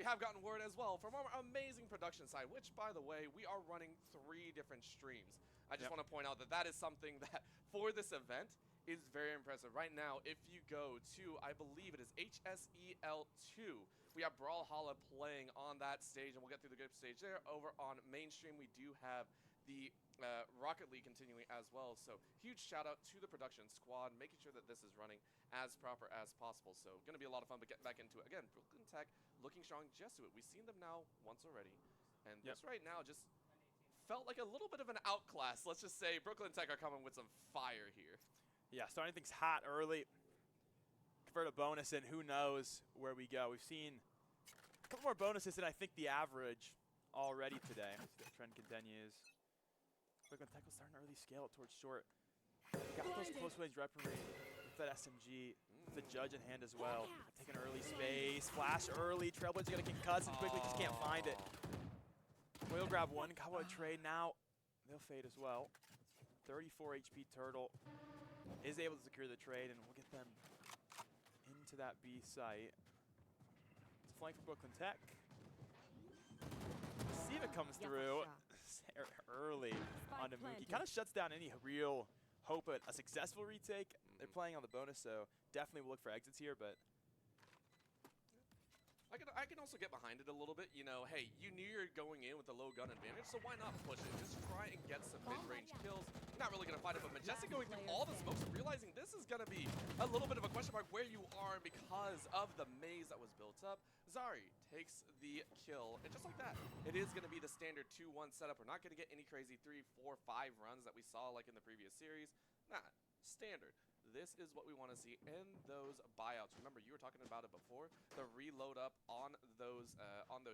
have gotten word as well from our amazing production side, which, by the way, we are running 3 different streams. I just want to point out that that is something that, for this event, is very impressive. Right now, if you go to, I believe it is HSEL 2, we have Brawlhalla playing on that stage, and we'll get through the group stage there. Over on mainstream, we do have the Rocket League continuing as well. So huge shout out to the production squad, making sure that this is running as proper as possible. So going to be a lot of fun, but getting back into it. Again, Brooklyn Tech looking strong. Jesuit, we've seen them now once already. And this right now just felt like a little bit of an outclass. Let's just say Brooklyn Tech are coming with some fire here. Yeah, starting things hot early. Convert a bonus in, who knows where we go. We've seen a couple more bonuses than I think the average already today. The trend continues. Brooklyn Tech will start an early scale up towards short. Got those close range weaponry with that SMG, the judge in hand as well. Take an early space, flash early. Trailblazers gonna get cuts and quickly just can't find it. Will grab one, cowboy trade now. They'll fade as well. 34 HP Turtle is able to secure the trade, and we'll get them into that B site. It's a flank for Brooklyn Tech. See if it comes through early on Mookie. Kind of shuts down any real hope at a successful retake. They're playing on the bonus, so definitely we'll look for exits here, but I can also get behind it a little bit. You know, hey, you knew you're going in with a low gun advantage, so why not push it? Just try and get some mid-range kills. You're not really going to fight it, but Majestic going through all the smokes and realizing this is going to be a little bit of a question mark where you are because of the maze that was built up. Zari takes the kill, and just like that, it is going to be the standard 2-1 setup. We're not going to get any crazy 3, 4, 5 runs that we saw like in the previous series. Nah, standard. This is what we want to see in those buyouts. Remember, you were talking about it before. The reload up on those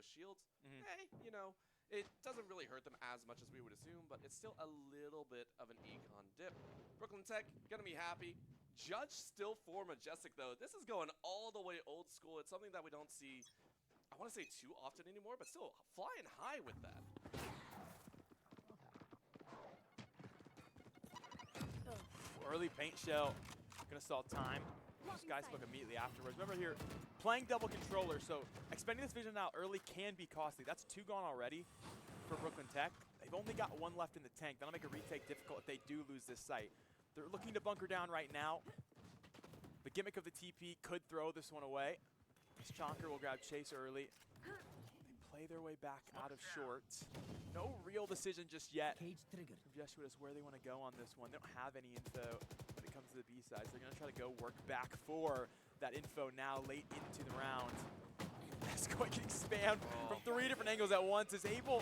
shields. Hey, you know, it doesn't really hurt them as much as we would assume, but it's still a little bit of an econ dip. Brooklyn Tech gonna be happy. Judge still for Majestic though. This is going all the way old school. It's something that we don't see, I want to say too often anymore, but still flying high with that. Early paint shell, gonna stall time. This guy spoke immediately afterwards. Remember here, playing double controller, so expending this vision out early can be costly. That's 2 gone already for Brooklyn Tech. They've only got 1 left in the tank. That'll make a retake difficult if they do lose this site. They're looking to bunker down right now. The gimmick of the TP could throw this one away. This Chonker will grab Chase early. They play their way back out of short. No real decision just yet from Jesuit as where they want to go on this one. They don't have any info when it comes to the B side, so they're going to try to go work back for that info now late into the round. Escoy getting spammed from 3 different angles at once, is able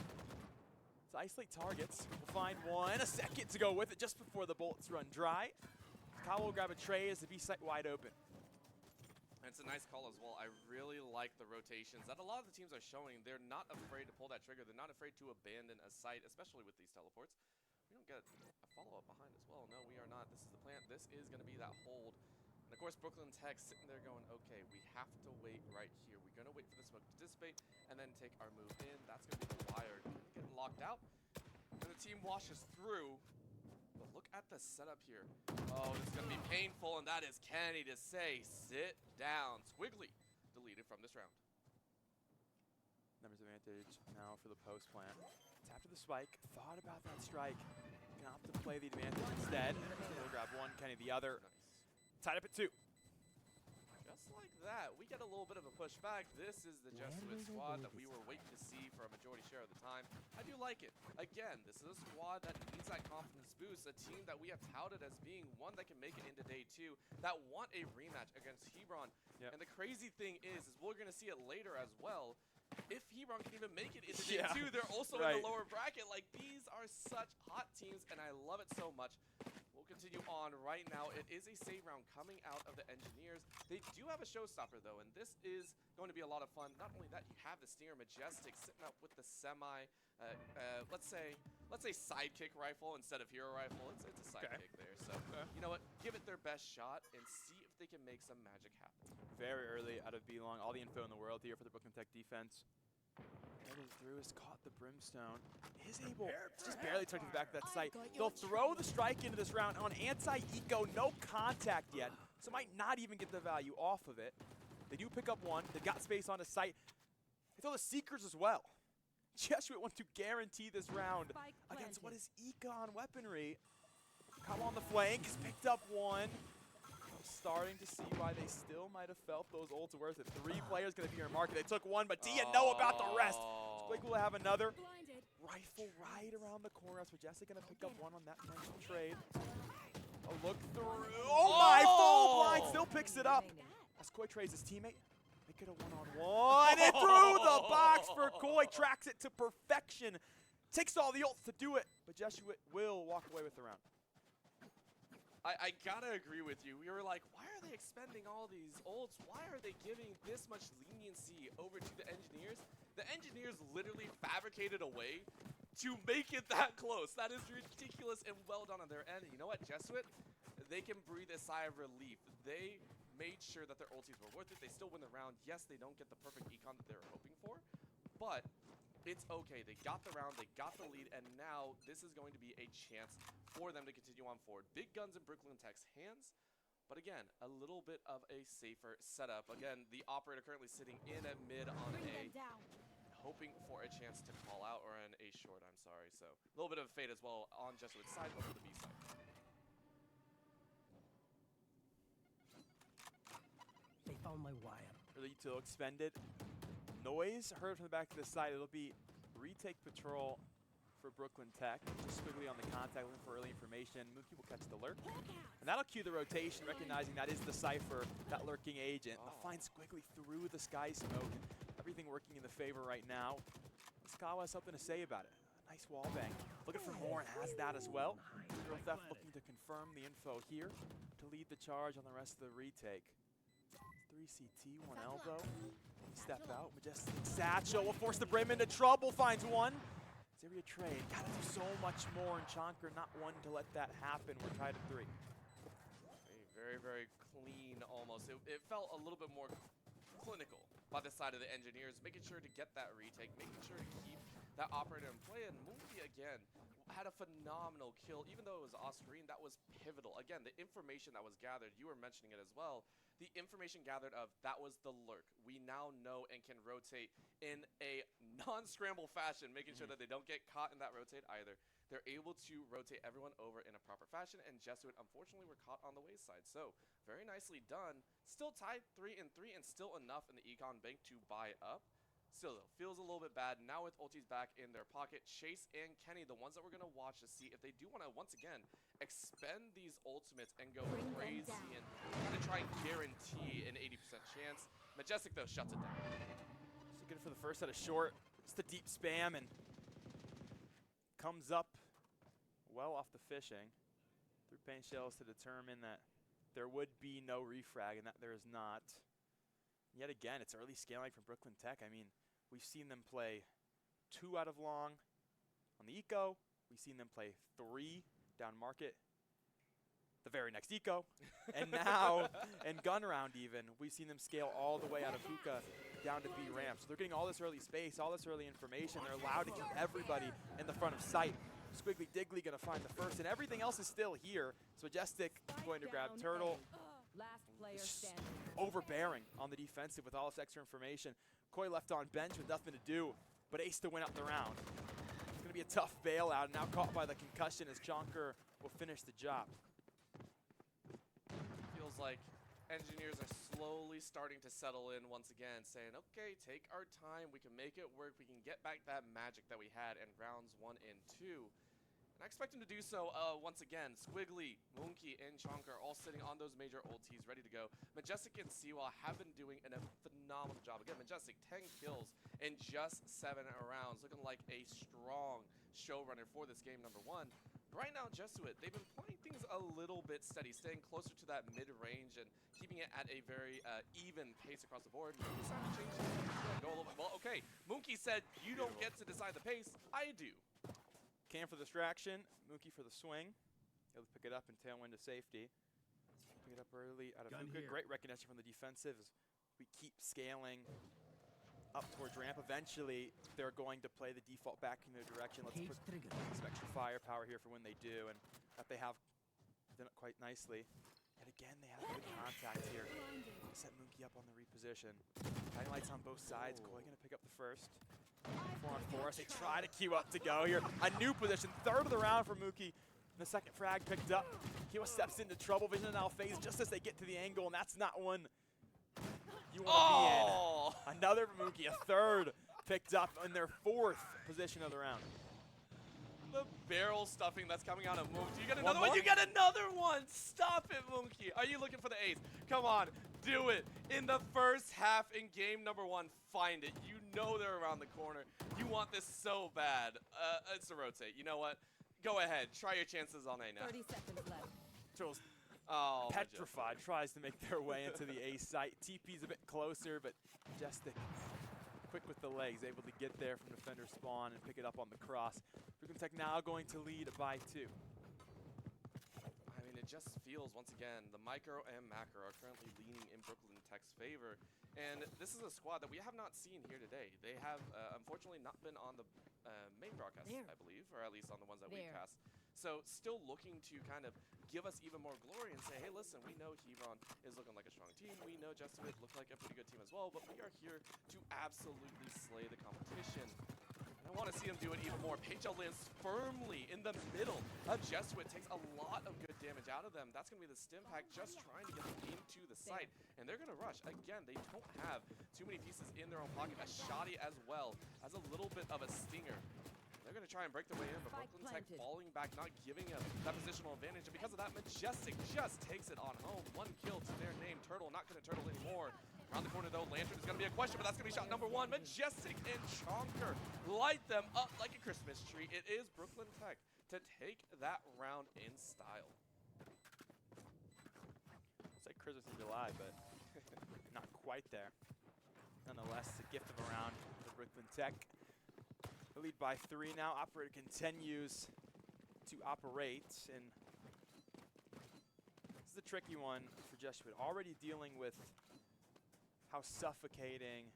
to isolate targets. We'll find one, a second to go with it just before the bullets run dry. Kyle will grab a tray as the B site wide open. And it's a nice call as well. I really like the rotations that a lot of the teams are showing. They're not afraid to pull that trigger. They're not afraid to abandon a site, especially with these teleports. We don't get a follow-up behind as well. No, we are not. This is the plant. This is going to be that hold. And, of course, Brooklyn Tech sitting there going, okay, we have to wait right here. We're going to wait for the smoke to dissipate and then take our move in. That's going to be the wire. Getting locked out. And the team washes through. But look at the setup here. Oh, this is going to be painful, and that is Kenny to say, sit down. Squiggly deleted from this round. Numbers advantage now for the post plant. It's after the spike. Thought about that strike. Gonna opt to play the advantage instead. We'll grab one, Kenny the other. Nice. Tied up at 2. Just like that, we get a little bit of a pushback. This is the Jesuit squad that we were waiting to see for a majority share of the time. I do like it. Again, this is a squad that needs that confidence boost, a team that we have touted as being one that can make it into day 2, that want a rematch against Hebron. Yep. And the crazy thing is we're going to see it later as well. If Hebron can even make it into day 2, they're also in the lower bracket. Like, these are such hot teams, and I love it so much. We'll continue on right now. It is a save round coming out of the Engineers. They do have a showstopper, though, and this is going to be a lot of fun. Not only that, you have the Stinger Majestic sitting up with the semi, let's say sidekick rifle instead of hero rifle. It's a sidekick there. So, you know what? Give it their best shot and see if they can make some magic happen. Very early out of B-Long. All the info in the world here for the Brooklyn Tech defense. Getting through, has caught the Brimstone. Is able, just barely took to the back of that site. They'll throw the strike into this round on anti-eco, no contact yet, so might not even get the value off of it. They do pick up one. They've got space on the site. throw the Seekers as well. Jesuit want to guarantee this round against what is Econ weaponry. Come on the flank, has picked up one. I'm starting to see why they still might have felt those ults worth it. 3 players going to be in market. They took one, but Dia know about the rest. Squig will have another. Rifle right around the corner. So Majestic going to pick up one on that mentioned trade. A look through. Oh my, full blind still picks it up. As Koi trades his teammate. Make it a one-on-one. And through the box for Koi. Tracks it to perfection. Takes all the ults to do it. But Jesuit will walk away with the round. I gotta agree with you. We were like, why are they expending all these ults? Why are they giving this much leniency over to the engineers? The engineers literally fabricated a way to make it that close. That is ridiculous and well done on their end. You know what, Jesuit? They can breathe a sigh of relief. They made sure that their ultis were worth it. They still win the round. Yes, they don't get the perfect econ that they were hoping for, but it's okay. They got the round, they got the lead, and now this is going to be a chance for them to continue on forward. Big guns in Brooklyn Tech's hands, but again, a little bit of a safer setup. Again, the operator currently sitting in at mid on A, hoping for a chance to call out, or an A short, I'm sorry. So a little bit of fade as well on Jesuit's side over the B side. They found my wire. Really to expend it. Noise heard from the back to the side. It'll be retake patrol for Brooklyn Tech. Just squiggly on the contact, looking for early information. Mookie will catch the lurk. And that'll cue the rotation, recognizing that is the Cypher, that lurking agent. A fine squiggly through the sky smoke. Everything working in the favor right now. Skawa has something to say about it. Nice wall bang. Looking for more and has that as well. Zero Theft looking to confirm the info here to lead the charge on the rest of the retake. 3 CT, 1 elbow. Step out, Majestic Satchel will force the Brim into trouble, finds one. Zyria trade, gotta do so much more, and Chonker not one to let that happen. We're tied at 3. Very, very clean almost. It felt a little bit more clinical by the side of the engineers, making sure to get that retake, making sure to keep that operator in play, and Mookie again had a phenomenal kill. Even though it was off screen, that was pivotal. Again, the information that was gathered, you were mentioning it as well, the information gathered of that was the lurk. We now know and can rotate in a non-scramble fashion, making sure that they don't get caught in that rotate either. They're able to rotate everyone over in a proper fashion, and Jesuit unfortunately were caught on the wayside. So very nicely done. Still tied 3-3 and still enough in the econ bank to buy up. Still though, feels a little bit bad. Now with ultis back in their pocket, Chase and Kenny, the ones that we're going to watch to see if they do want to, once again, expend these ultimates and go crazy and kind of try and guarantee an 80% chance. Majestic, though, shuts it down. So good for the first set of short. Just a deep spam and comes up well off the fishing. Through paint shells to determine that there would be no refrag and that there is not. Yet again, it's early scaling from Brooklyn Tech. I mean, we've seen them play 2 out of long on the eco. We've seen them play 3 down market the very next eco. And now, in gun round even, we've seen them scale all the way out of hookah down to B ramp. So they're getting all this early space, all this early information. They're allowed to keep everybody in the front of sight. Squiggly Diggly going to find the first, and everything else is still here. So Majestic going to grab Turtle. Last player standing. Overbearing on the defensive with all this extra information. Koi left on bench with nothing to do, but ace to win out the round. It's going to be a tough bailout, now caught by the concussion as Chonker will finish the job. Feels like engineers are slowly starting to settle in once again, saying, okay, take our time, we can make it work, we can get back that magic that we had in rounds 1 and 2. And I expect him to do so once again. Squiggly, Mookie, and Chonker all sitting on those major ultis ready to go. Majestic and Siwa have been doing a phenomenal job. Again, Majestic, 10 kills in just 7 rounds, looking like a strong showrunner for this game number 1. Right now, Jesuit, they've been playing things a little bit steady, staying closer to that mid-range and keeping it at a very even pace across the board. Mookie decided to change it. Go a little bit. Well, okay, Mookie said, you don't get to decide the pace, I do. Cam for the distraction, Mookie for the swing. Able to pick it up and tailwind to safety. Pick it up early out of hookah. Great recognition from the defensive as we keep scaling up towards ramp. Eventually, they're going to play the default back in their direction. Let's put some extra firepower here for when they do, and that they have done it quite nicely. And again, they have good contact here. Set Mookie up on the reposition. Guiding lights on both sides. Koi gonna pick up the first. 4-on-4 as they try to queue up to go here. A new position, third of the round for Mookie. The second frag picked up. Kyo steps into trouble. Vision now phase just as they get to the angle, and that's not one you want to be in. Another for Mookie, a third picked up in their fourth position of the round. The barrel stuffing that's coming out of Mookie. You get another One one. more? You get another one. Stop it, Mookie. Are you looking for the ace? Come on. Do it. In the first half in game number 1, find it. You know they're around the corner. You want this so bad. It's a rotate. You know what? Go ahead. Try your chances on A now. 30 seconds left. Turtles Oh, petrified, tries to make their way into the A site. TP's a bit closer, but Majestic, quick with the legs, able to get there from defender spawn and pick it up on the cross. Brooklyn Tech now going to lead by 2. I mean, it just feels, once again, the micro and macro are currently leaning in Brooklyn Tech's favor. And this is a squad that we have not seen here today. They have, unfortunately, not been on the main broadcast, I believe, or at least on the ones that we cast. So still looking to kind of give us even more glory and say, hey, listen, we know Hebron is looking like a strong team. We know Jesuit look like a pretty good team as well, but we are here to absolutely slay the competition. And I want to see them do it even more. HSEL lands firmly in the middle of Jesuit, takes a lot of good damage out of them. That's going to be the stim pack just trying to get them into the site. And they're going to rush. Again, they don't have too many pieces in their own pocket. A shoddy as well as a little bit of a stinger. They're going to try and break their way in, but Brooklyn Tech falling back, not giving them that positional advantage. And because of that, Majestic just takes it on home. 1 kill to their name. Turtle not going to turtle anymore. Around the corner, though, Lantern is going to be a question, but that's going to be shot number 1. Majestic and Chonker light them up like a Christmas tree. It is Brooklyn Tech to take that round in style. It's like Christmas in July, but not quite there. Nonetheless, it's a gift of a round for Brooklyn Tech. The lead by 3 now. Operator continues to operate, and this is a tricky one for Jesuit. Already dealing with how suffocating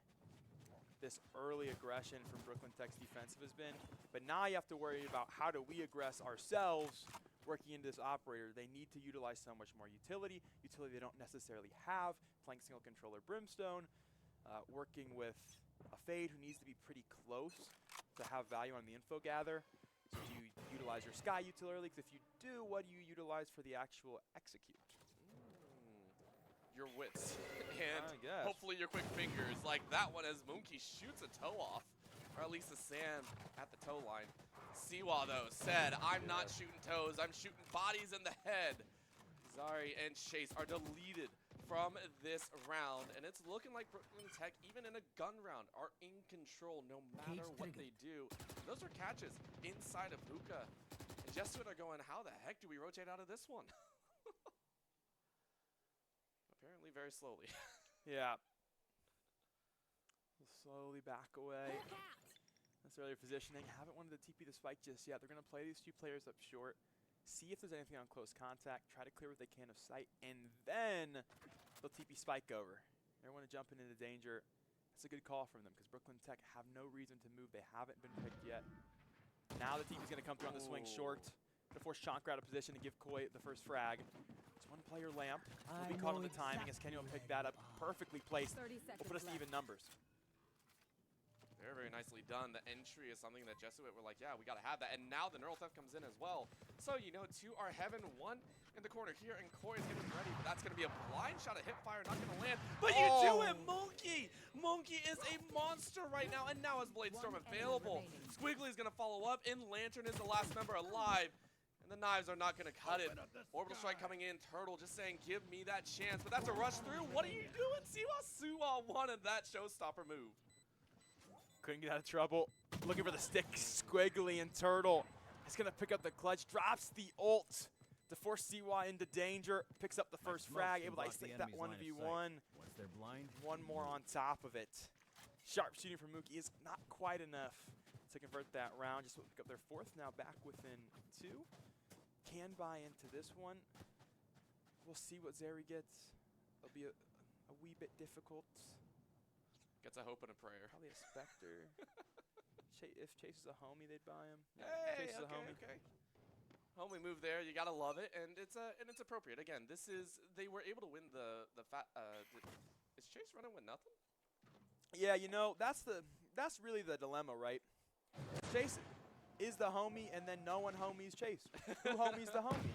this early aggression from Brooklyn Tech's defensive has been. But now you have to worry about how do we aggress ourselves working into this operator. They need to utilize so much more utility they don't necessarily have, playing single controller Brimstone, working with a Fade who needs to be pretty close to have value on the info gather. So do you utilize your Sky util early? Because if you do, what do you utilize for the actual execute? Your wits and hopefully your quick fingers, like that one as Mookie shoots a toe off, or at least the sand at the toe line. Siwa though said, I'm not shooting toes, I'm shooting bodies in the head. Zari and Chase are deleted from this round, and it's looking like Brooklyn Tech, even in a gun round, are in control no matter what they do. Those are catches inside of Hookah, and Jesuit are going, how the heck do we rotate out of this one? Apparently very slowly. Yeah. We'll slowly back away. That's earlier positioning. Haven't wanted to TP the spike just yet. They're going to play these 2 players up short, see if there's anything on close contact, try to clear what they can of sight, and then they'll TP spike over. Everyone jumping into danger. That's a good call from them because Brooklyn Tech have no reason to move. They haven't been picked yet. Now the TP's going to come through on the swing short to force Chonker out of position and give Koi the first frag. It's 1 player lamp. Will be caught on the timing as Kenyon picked that up. Perfectly placed. Will put us to even numbers. Very, very nicely done. The entry is something that Jesuit were like, yeah, we got to have that. And now the Neural Theft comes in as well. So, you know, 2 are heaven, 1 in the corner here, and Koi is getting ready. But that's going to be a blind shot, a hip fire, not going to land. But you do it, Mookie! Mookie is a monster right now, and now is Blade Storm available. Squiggly is going to follow up, and Lantern is the last member alive. And the knives are not going to cut it. Orbital Strike coming in. Turtle just saying, give me that chance. But that's a rush through. What are you doing? Siwa wanted that showstopper move. Couldn't get out of trouble. Looking for the stick. Squiggly and Turtle. He's going to pick up the clutch. Drops the ult to force Siwa into danger. Picks up the first frag. Able to isolate that 1v1. 1 more on top of it. Sharp shooting from Mookie is not quite enough to convert that round. Just pick up their 4th now, back within 2. Can buy into this one. We'll see what Zeri gets. It'll be a wee bit difficult. Gets a hope and a prayer. Probably a Spectre. If Chase is a homie, they'd buy him. Hey, Chase is a homie. Okay. Homely move there. You gotta love it, and it's appropriate. Again, they were able to win the is Chase running with nothing? Yeah, you know, that's really the dilemma, right? Chase is the homie, and then no one homies Chase. Who homies the homie?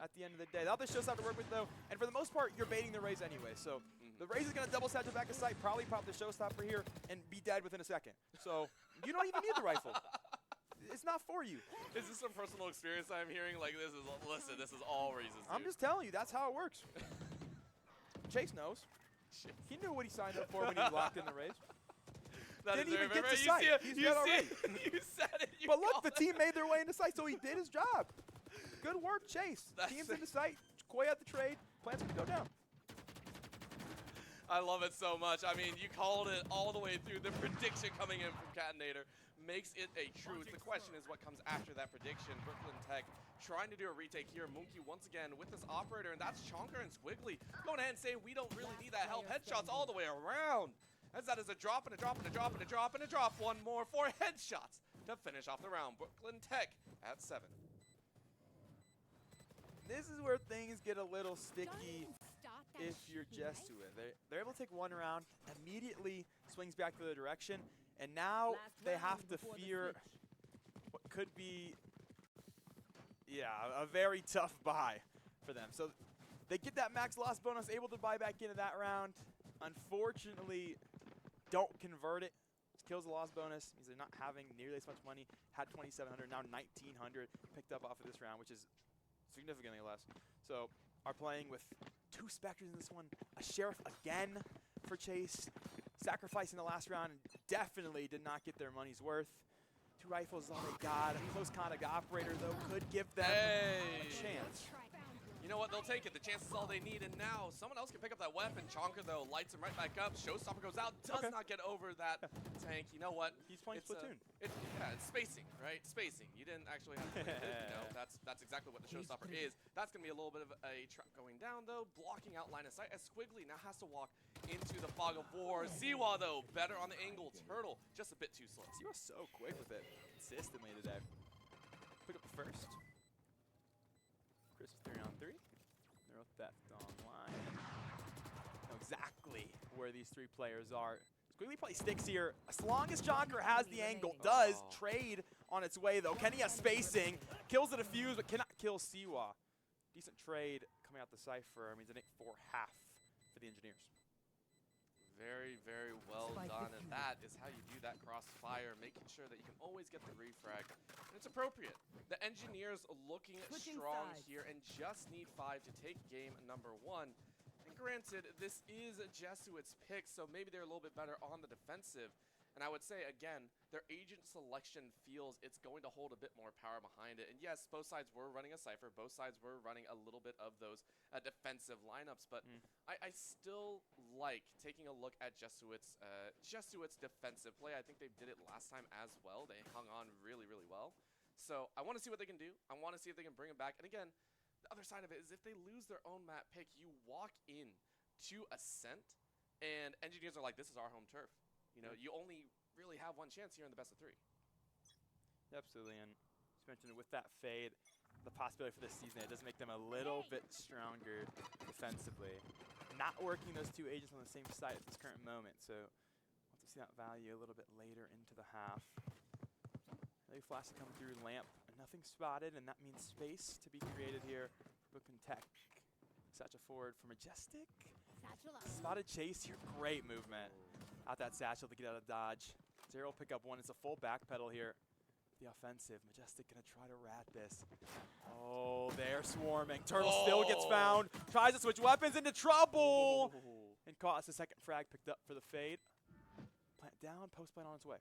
At the end of the day, the other showstopper to work with though, and for the most part, you're baiting the Raze anyway. So the Raze is gonna double satchel back to site, probably pop the showstopper here, and be dead within a second. So you don't even need the rifle. It's not for you. Is this some personal experience I'm hearing? Like listen, this is all Razes. I'm just telling you, that's how it works. Chase knows. Shit. He knew what he signed up for when he locked in the Raze. That Didn't is even very get to you sight. see it, He's you dead see already. it. You said it. You But look, the called it. team made their way into sight, so he did his job. Good work, Chase. That's Team's it. into sight. Koi at the trade. Plan's going to go down. I love it so much. I mean, you called it all the way through. The prediction coming in from Catinator makes it a truth. The question is what comes after that prediction. Brooklyn Tech trying to do a retake here. Monkey once again with this operator, and that's Chonker and Squiggly going ahead and saying we don't really need that help. Headshots all the way around. As that is a drop and a drop and a drop and a drop and a drop. One more for headshots to finish off the round. Brooklyn Tech at 7. This is where things get a little sticky if you're Jesuit. They're able to take one round, immediately swings back the other direction, and now they have to fear what could be, a very tough buy for them. So they get that max loss bonus, able to buy back into that round. Unfortunately, don't convert it. Kills the loss bonus, means they're not having nearly as much money. Had 2,700, now 1,900 picked up off of this round, which is significantly less. So are playing with 2 Spectres in this one. A Sheriff again for Chase. Sacrificing the last round, and definitely did not get their money's worth. 2 rifles is all they got. A close contact operator, though, could give them a chance. You know what? They'll take it. The chance is all they need. And now someone else can pick up that weapon. Chonker, though, lights him right back up. Showstopper goes out. Does not get over that tank. You know what? He's playing Splatoon. It's spacing, right? Spacing. You didn't actually have to play it. You know, that's exactly what the Showstopper is. That's going to be a little bit of a trap going down, though. Blocking out line of sight as Squiggly now has to walk into the fog of war. Siwa, though, better on the angle. Turtle, just a bit too slow. Siwa's so quick with it consistently today. Pick up the first. Chris with 3-on-3. Neuro Theft online. Know exactly where these 3 players are. Squiggly probably sticks here. As long as Jonker has the angle, does trade on its way though. Kenny has spacing, kills the defuse, but cannot kill Siwa. Decent trade coming out the Cypher. Means I think 4 half for the Engineers. Very, very well done, and that is how you do that crossfire, making sure that you can always get the refrag. And it's appropriate. The Engineers looking strong here and just need 5 to take game number 1. And granted, this is Jesuit's pick, so maybe they're a little bit better on the defensive. And I would say, again, their agent selection feels it's going to hold a bit more power behind it. And yes, both sides were running a Cypher. Both sides were running a little bit of those defensive lineups. But I still like taking a look at Jesuit's defensive play. I think they did it last time as well. They hung on really, really well. So I want to see what they can do. I want to see if they can bring it back. And again, the other side of it is if they lose their own map pick, you walk in to Ascent, and Engineers are like, this is our home turf. You know, you only really have one chance here in the best of 3. Absolutely, and just mentioned with that fade, the possibility for this season, it does make them a little bit stronger defensively. Not working those 2 agents on the same site at this current moment, so we'll have to see that value a little bit later into the half. Really flash to come through Lamp, nothing spotted, and that means space to be created here. Brooklyn Tech, satchel forward for Majestic. Spotted Chase here, great movement. Out that satchel to get out of dodge. Zero will pick up 1. It's a full backpedal here. The offensive. Majestic gonna try to rat this. Oh, they're swarming. Turtle still gets found. Tries to switch weapons into trouble. And caught us a second frag picked up for the fade. Plant down, post plant on its way.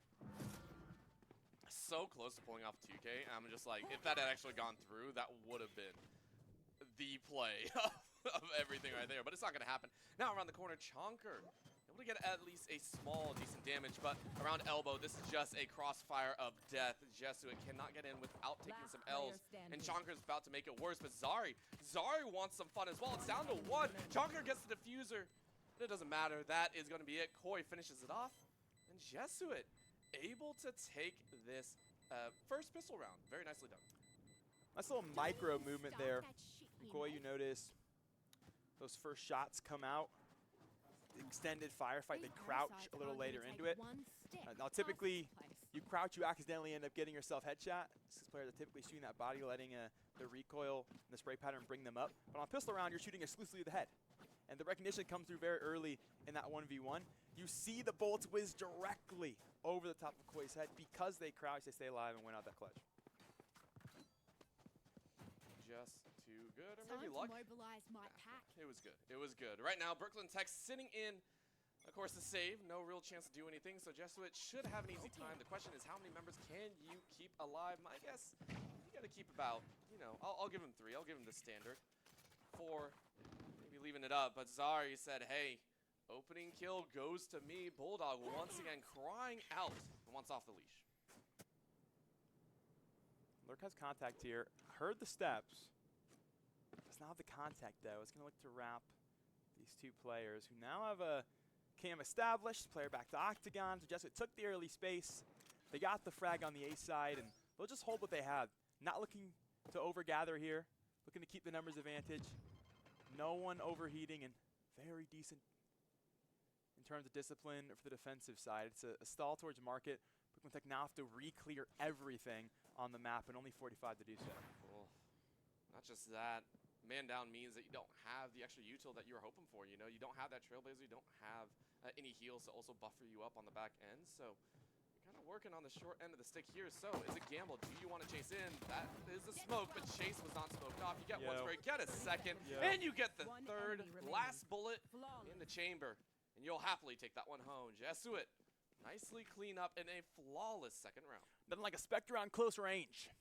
So close to pulling off 2K. I'm just like, if that had actually gone through, that would have been the play of everything right there. But it's not gonna happen. Now around the corner, Chonker. Able to get at least a small, decent damage, but around elbow, this is just a crossfire of death. Jesuit cannot get in without taking some L's, and Chonker's about to make it worse, but Zari wants some fun as well. It's down to 1. Chonker gets the diffuser, but it doesn't matter. That is going to be it. Koi finishes it off, and Jesuit able to take this first pistol round. Very nicely done. Nice little micro movement there. Koi, you notice those first shots come out. Extended firefight, they crouch a little later into it. Now typically, you crouch, you accidentally end up getting yourself headshot. These players are typically shooting that body, letting the recoil and the spray pattern bring them up. But on a pistol round, you're shooting exclusively the head. And the recognition comes through very early in that 1v1. You see the bullets whiz directly over the top of Koi's head. Because they crouch, they stay alive and win out that clutch. Just too good, or maybe luck. Mobilize my pack. It was good. It was good. Right now, Brooklyn Tech sitting in, of course, the save. No real chance to do anything, so Jesuit should have an easy time. The question is, how many members can you keep alive? My guess, you got to keep about, you know, I'll give him 3. I'll give him the standard. 4, maybe leaving it up. But Zari said, hey, opening kill goes to me. Bulldog once again crying out and wants off the leash. Lurk has contact here. Heard the steps. Does not have the contact though. It's going to look to wrap these 2 players who now have a cam established. Player back to Octagon. So Jesuit took the early space. They got the frag on the A side, and they'll just hold what they have. Not looking to overgather here. Looking to keep the numbers advantage. No one overheating, and very decent in terms of discipline for the defensive side. It's a stall towards market. Brooklyn Tech now have to re-clear everything on the map, and only 45 to do so. Well, not just that. Man down means that you don't have the extra util that you were hoping for. You know, you don't have that Trailblazer. You don't have any heals to also buffer you up on the back end. So you're kind of working on the short end of the stick here. So is it gamble? Do you want to chase in? That is a smoke, but Chase was not smoked off. You get one spray, get a second, and you get the third, last bullet in the chamber. And you'll happily take that one home. Jesuit nicely clean up in a flawless second round. Nothing like a Spectre on close range,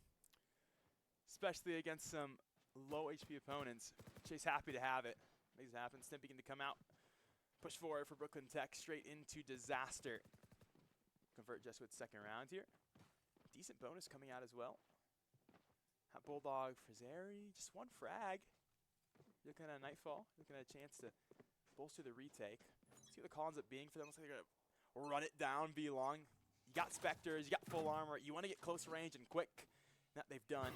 especially against some low HP opponents. Chase happy to have it. Makes it happen. Stimpy to come out. Push forward for Brooklyn Tech straight into disaster. Convert Jesuit's second round here. Decent bonus coming out as well. Hat Bulldog, Frizzeri, just 1 frag. Looking at a Nightfall. Looking at a chance to bolster the retake. See what the call ends up being for them. Looks like they're going to run it down, be long. You got Spectres, you got full armor. You want to get close range and quick. That they've done.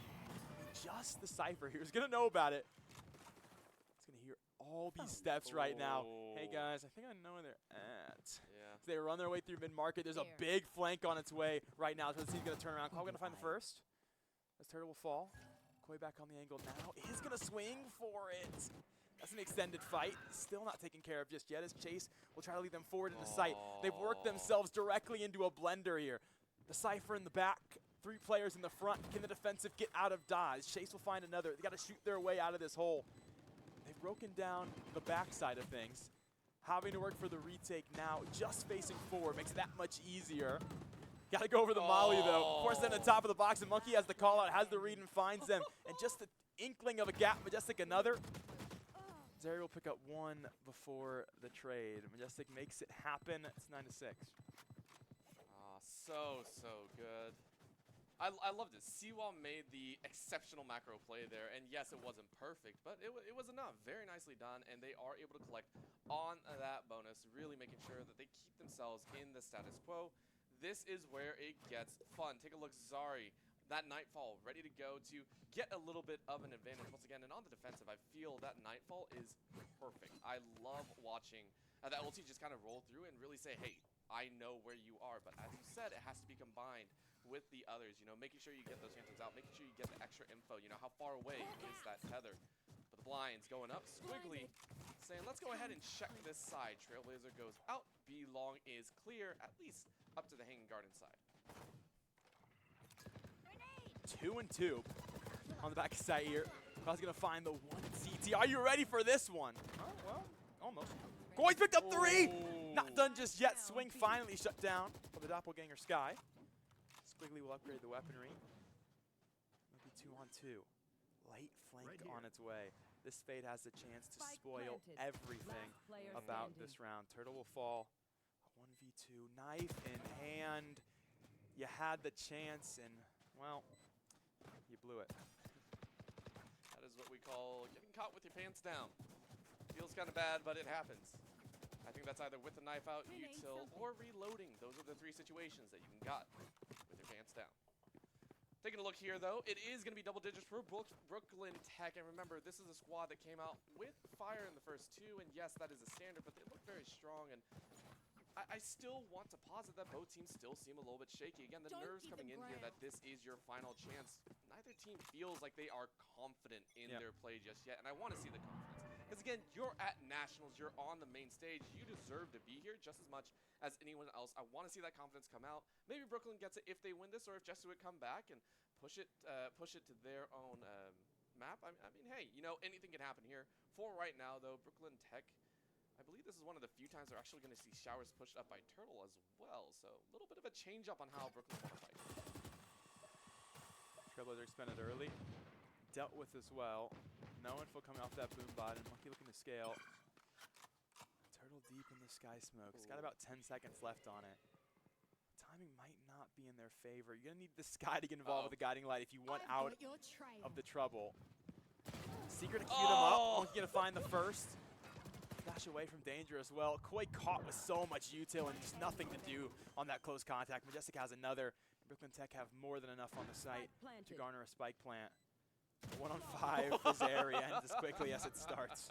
Just the Cypher here is going to know about it. He's going to hear all these steps right now. Hey guys, I think I know where they're at. Yeah. So they run their way through mid-market. There's a big flank on its way right now. So he's going to turn around. Koi going to find the first. This turtle will fall. Koi back on the angle now. Is going to swing for it. That's an extended fight. Still not taken care of just yet as Chase will try to lead them forward into sight. They've worked themselves directly into a blender here. The Cypher in the back. 3 players in the front. Can the defensive get out of dodge? Chase will find another. They got to shoot their way out of this hole. They've broken down the backside of things. Having to work for the retake now. Just facing forward makes it that much easier. Got to go over the molly though. Force them to the top of the box, and Monkey has the call out, has the read and finds them. And just the inkling of a gap. Majestic another. Zeri will pick up 1 before the trade. Majestic makes it happen. It's 9-6. So good. I loved it. Seawall made the exceptional macro play there, and yes, it wasn't perfect, but it was enough. Very nicely done, and they are able to collect on that bonus, really making sure that they keep themselves in the status quo. This is where it gets fun. Take a look, Zari. That Nightfall ready to go to get a little bit of an advantage once again. And on the defensive, I feel that Nightfall is perfect. I love watching that ulti just kind of roll through and really say, hey, I know where you are. But as you said, it has to be combined with the others, you know, making sure you get those phantoms out, making sure you get the extra info, you know, how far away is that tether. But the blinds going up, Squiggly saying, let's go ahead and check this side. Trailblazer goes out, B long is clear, at least up to the Hanging Garden side. 2 and 2 on the back side here. Kai's gonna find the 1 CT. Are you ready for this one? Oh, well, almost. Koi's picked up 3! Not done just yet. Swing finally shut down for the Doppelganger Sky. Squiggly will upgrade the weaponry. Maybe 2 on 2. Light flank on its way. This Fade has the chance to spoil everything about this round. Turtle will fall. 1v2. Knife in hand. You had the chance and, well, you blew it. That is what we call getting caught with your pants down. Feels kind of bad, but it happens. I think that's either with the knife out, util, or reloading. Those are the 3 situations that you can got with your pants down. Taking a look here, though, it is going to be double digits for Brooklyn Tech. And remember, this is a squad that came out with fire in the first two. And yes, that is a standard, but they look very strong. And I still want to posit that both teams still seem a little bit shaky. Again, the nerves coming in here that this is your final chance. Neither team feels like they are confident in their play just yet. And I want to see the confidence. Because again, you're at Nationals, you're on the main stage. You deserve to be here just as much as anyone else. I want to see that confidence come out. Maybe Brooklyn gets it if they win this, or if Jesuit come back and push it to their own map. I mean, hey, you know, anything can happen here. For right now, though, Brooklyn Tech, I believe this is one of the few times they're actually going to see Showers pushed up by Turtle as well. So a little bit of a change up on how Brooklyn want to fight. Trailblazer expended early. Dealt with as well. No info coming off that boom bot, and Monkey looking to scale. Turtle deep in the sky smoke. It's got about 10 seconds left on it. Timing might not be in their favor. You're going to need the sky to get involved with the guiding light if you want out of the trouble. Secret to queue them up. Monkey going to find the first. Dash away from danger as well. Koi caught with so much util and just nothing to do on that close contact. Majestic has another. Brooklyn Tech have more than enough on the site to garner a spike plant. 1 on 5 for Zeri ends as quickly as it starts.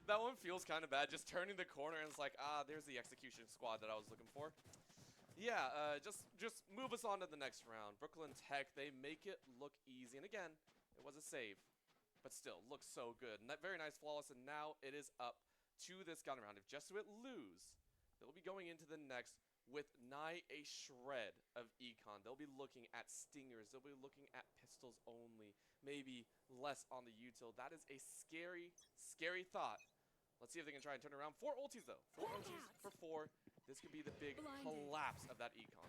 That one feels kind of bad, just turning the corner and it's like, there's the execution squad that I was looking for. Yeah, just move us on to the next round. Brooklyn Tech, they make it look easy. And again, it was a save, but still, looks so good. And that very nice flawless, and now it is up to this gun round. If Jesuit lose, they'll be going into the next with nigh a shred of econ. They'll be looking at stingers. They'll be looking at pistols only. Maybe less on the util. That is a scary, scary thought. Let's see if they can try and turn around. 4 ultis, though. 4 ultis for 4. This could be the big collapse of that econ.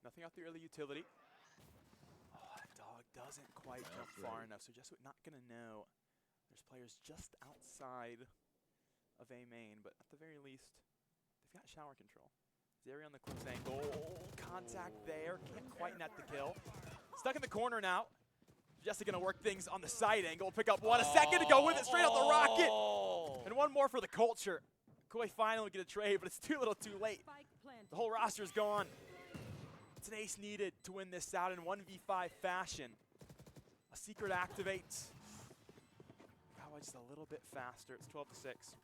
Nothing out the early utility. Oh, that dog doesn't quite jump far enough, so Jesuit not going to know. There's players just outside of A main, but at the very least, they've got shower control. Zeri on the close angle. Contact there. Can't quite net the kill. Stuck in the corner now. Jesse going to work things on the side angle. Pick up one. A second to go with it. Straight out the rocket. And one more for the culture. Koi finally get a trade, but it's too little too late. The whole roster is gone. It's an ace needed to win this out in 1v5 fashion. A secret activates. Just a little bit faster. It's 12-6.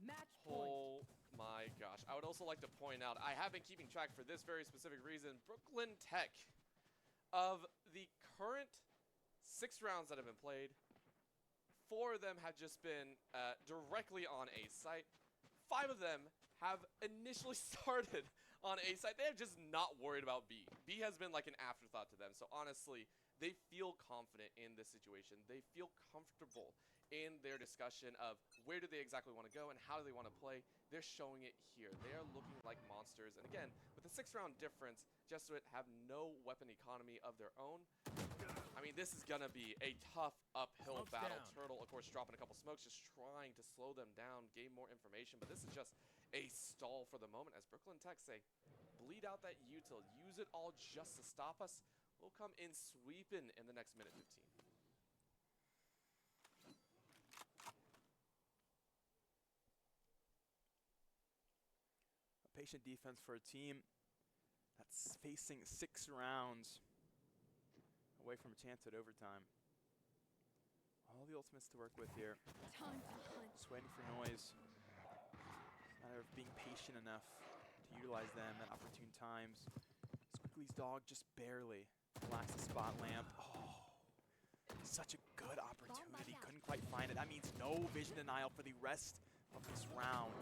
Match Oh my gosh. I would also like to point out, I have been keeping track for this very specific reason. Brooklyn Tech, of the current 6 rounds that have been played, 4 of them have just been directly on A site. 5 of them have initially started on A site. They have just not worried about B. B has been like an afterthought to them. So honestly, they feel confident in this situation. They feel comfortable in their discussion of where do they exactly want to go and how do they want to play. They're showing it here. They are looking like monsters. And again, with a 6-round difference, Jesuit have no weapon economy of their own. I mean, this is going to be a tough uphill battle. Turtle, of course, dropping a couple smokes, just trying to slow them down, gain more information. But this is just a stall for the moment as Brooklyn Tech say, bleed out that util, use it all just to stop us. We'll come in sweeping in the next minute 15. A patient defense for a team that's facing 6 rounds away from a chance at overtime. All the ultimates to work with here. Just waiting for noise. It's a matter of being patient enough to utilize them at opportune times. Squiggly's dog just barely blacks the spot lamp. Oh, such a good opportunity. Couldn't quite find it. That means no vision denial for the rest of this round.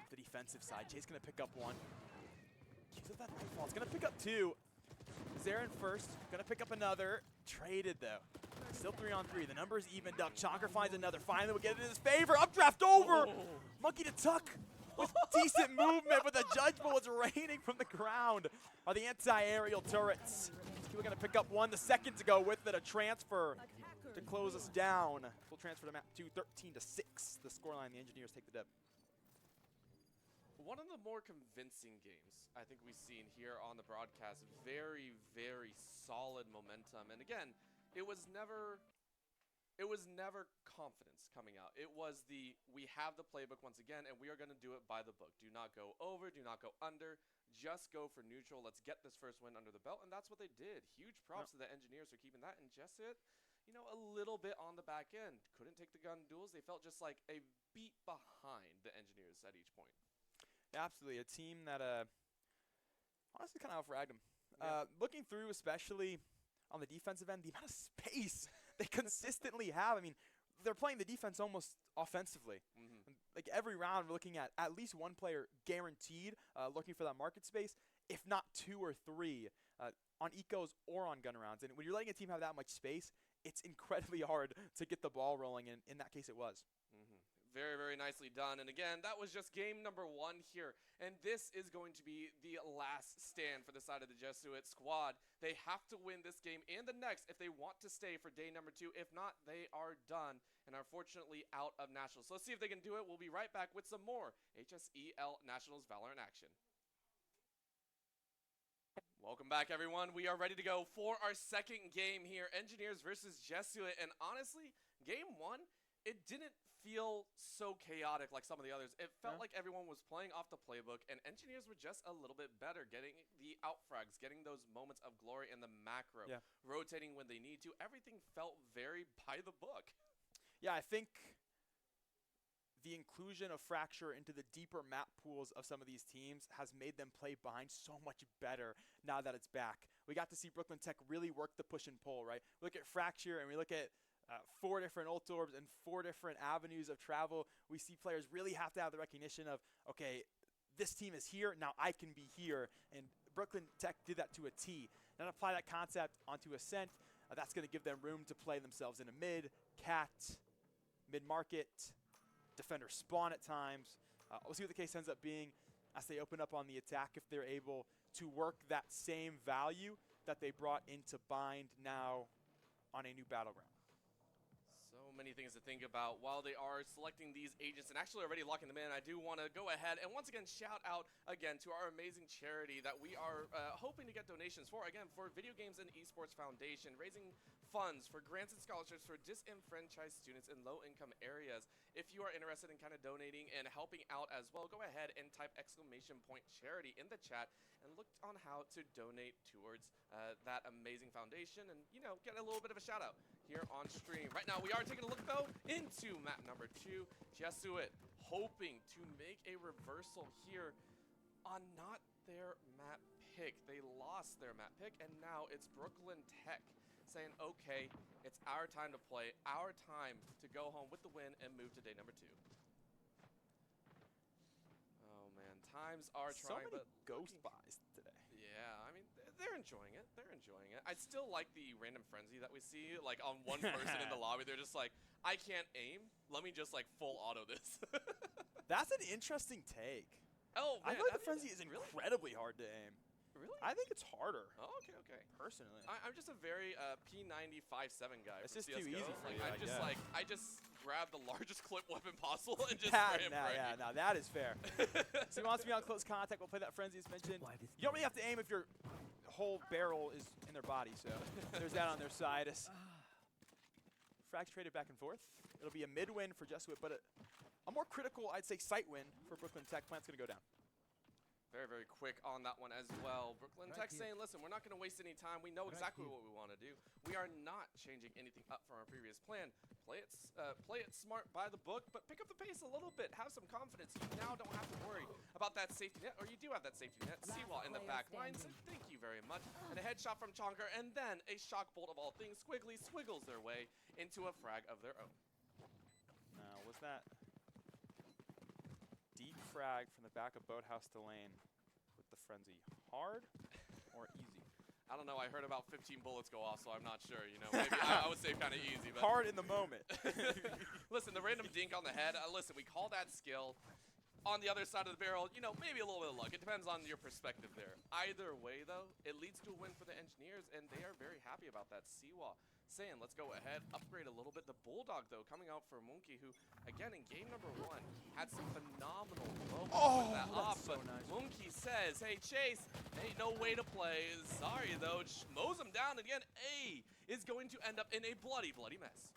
The defensive side. Chase gonna pick up 1. Keeps up that nightfall. It's gonna pick up 2. Zaren first. Gonna pick up another. Traded though. Still 3 on 3. The number's evened up. Chonker finds another. Finally, we'll get it in his favor. Updraft over. Monkey to tuck. With decent movement, but the judge bullets raining from the ground are the anti-aerial turrets. We're going to pick up 1, the second to go with it, a transfer to close us down. We'll transfer to map 2, 13-6. The scoreline, the Engineers take the dub. One of the more convincing games I think we've seen here on the broadcast. Very, very solid momentum. And again, it was never it was never confidence coming out. It was we have the playbook once again, and we are going to do it by the book. Do not go over, do not go under, just go for neutral. Let's get this first win under the belt, and that's what they did. Huge props to the engineers for keeping that, and Jesuit, you know, a little bit on the back end. Couldn't take the gun duels. They felt just like a beat behind the engineers at each point. Yeah, absolutely. A team that honestly kind of outfragged them. Yeah. Looking through, especially on the defensive end, the amount of space they consistently have. I mean, they're playing the defense almost offensively. Like every round, we're looking at least one player guaranteed looking for that market space, if not 2 or 3 on ecos or on gun rounds. And when you're letting a team have that much space, it's incredibly hard to get the ball rolling, and in that case it was. Very, very nicely done. And again, that was just game number 1 here. And this is going to be the last stand for the side of the Jesuit squad. They have to win this game and the next if they want to stay for day number 2. If not, they are done and are fortunately out of Nationals. So let's see if they can do it. We'll be right back with some more HSEL Nationals Valorant action. Welcome back, everyone. We are ready to go for our second game here, Engineers versus Jesuit. And honestly, game 1, it didn't feel so chaotic like some of the others. It felt like everyone was playing off the playbook, and Engineers were just a little bit better, getting the outfrags, getting those moments of glory in the macro, rotating when they need to. Everything felt very by the book. Yeah, I think the inclusion of Fracture into the deeper map pools of some of these teams has made them play behind so much better now that it's back. We got to see Brooklyn Tech really work the push and pull, right? We look at Fracture and we look at 4 different ult orbs and 4 different avenues of travel. We see players really have to have the recognition of, okay, this team is here, now I can be here. And Brooklyn Tech did that to a T. Then apply that concept onto Ascent. That's going to give them room to play themselves in a mid, cat, mid-market, defender spawn at times. We'll see what the case ends up being as they open up on the attack, if they're able to work that same value that they brought into Bind now on a new battleground. So many things to think about while they are selecting these agents and actually already locking them in. I do want to go ahead and once again shout out again to our amazing charity that we are hoping to get donations for, again, for Video Games and Esports Foundation, raising funds for grants and scholarships for disenfranchised students in low-income areas. If you are interested in kind of donating and helping out as well, go ahead and type !charity in the chat and look on how to donate towards that amazing foundation and, you know, get a little bit of a shout out here on stream. Right now, we are taking a look, though, into map number 2. Jesuit hoping to make a reversal here on not their map pick. They lost their map pick, and now it's Brooklyn Tech saying, okay, it's our time to play, our time to go home with the win and move to day number 2. Oh, man, times are trying, but ghost buys today. Yeah, I mean, they're enjoying it. They're enjoying it. I still like the random frenzy that we see, like, on one person in the lobby. They're just like, I can't aim. Let me just, like, full auto this. That's an interesting take. Oh, man. I feel like the frenzy is incredibly hard to aim. Really? I think it's harder. Oh, okay, okay. Personally. I'm just a very P9057 guy. It's from just too CS:GO. easy for like, you, I'm I just guess. like, I just grab the largest clip weapon possible and just spray him yeah, now that is fair. So he wants to be on close contact. We'll play that frenzy as mentioned. You don't really have to aim if your whole barrel is in their body, so there's that on their side. Frags traded back and forth. It'll be a mid win for Jesuit, but a more critical, I'd say, sight win for Brooklyn Tech. Plant's going to go down. Very, very quick on that one as well. Brooklyn Tech saying, listen, we're not going to waste any time. We know exactly what we want to do. We are not changing anything up from our previous plan. Play it smart by the book, but pick up the pace a little bit. Have some confidence. You now don't have to worry about that safety net, or you do have that safety net. Seawall in the back line said, thank you very much. And a headshot from Chonker, and then a shock bolt of all things. Squiggly swiggles their way into a frag of their own. Now, was that deep frag from the back of Boathouse to lane with the frenzy hard or easy? I don't know. I heard about 15 bullets go off, so I'm not sure. You know, maybe I would say kind of easy, but hard in the moment. Listen, the random dink on the head. Listen, we call that skill. On the other side of the barrel, you know, maybe a little bit of luck. It depends on your perspective there. Either way, though, it leads to a win for the Engineers, and they are very happy about that. Seawall saying, let's go ahead, upgrade a little bit. The Bulldog, though, coming out for Monkey, who, again, in game number 1, had some phenomenal moments with that off. So but nice. Monkey says, hey, Chase, ain't no way to play. Sorry, though. Mows him down, and again, A is going to end up in a bloody, bloody mess.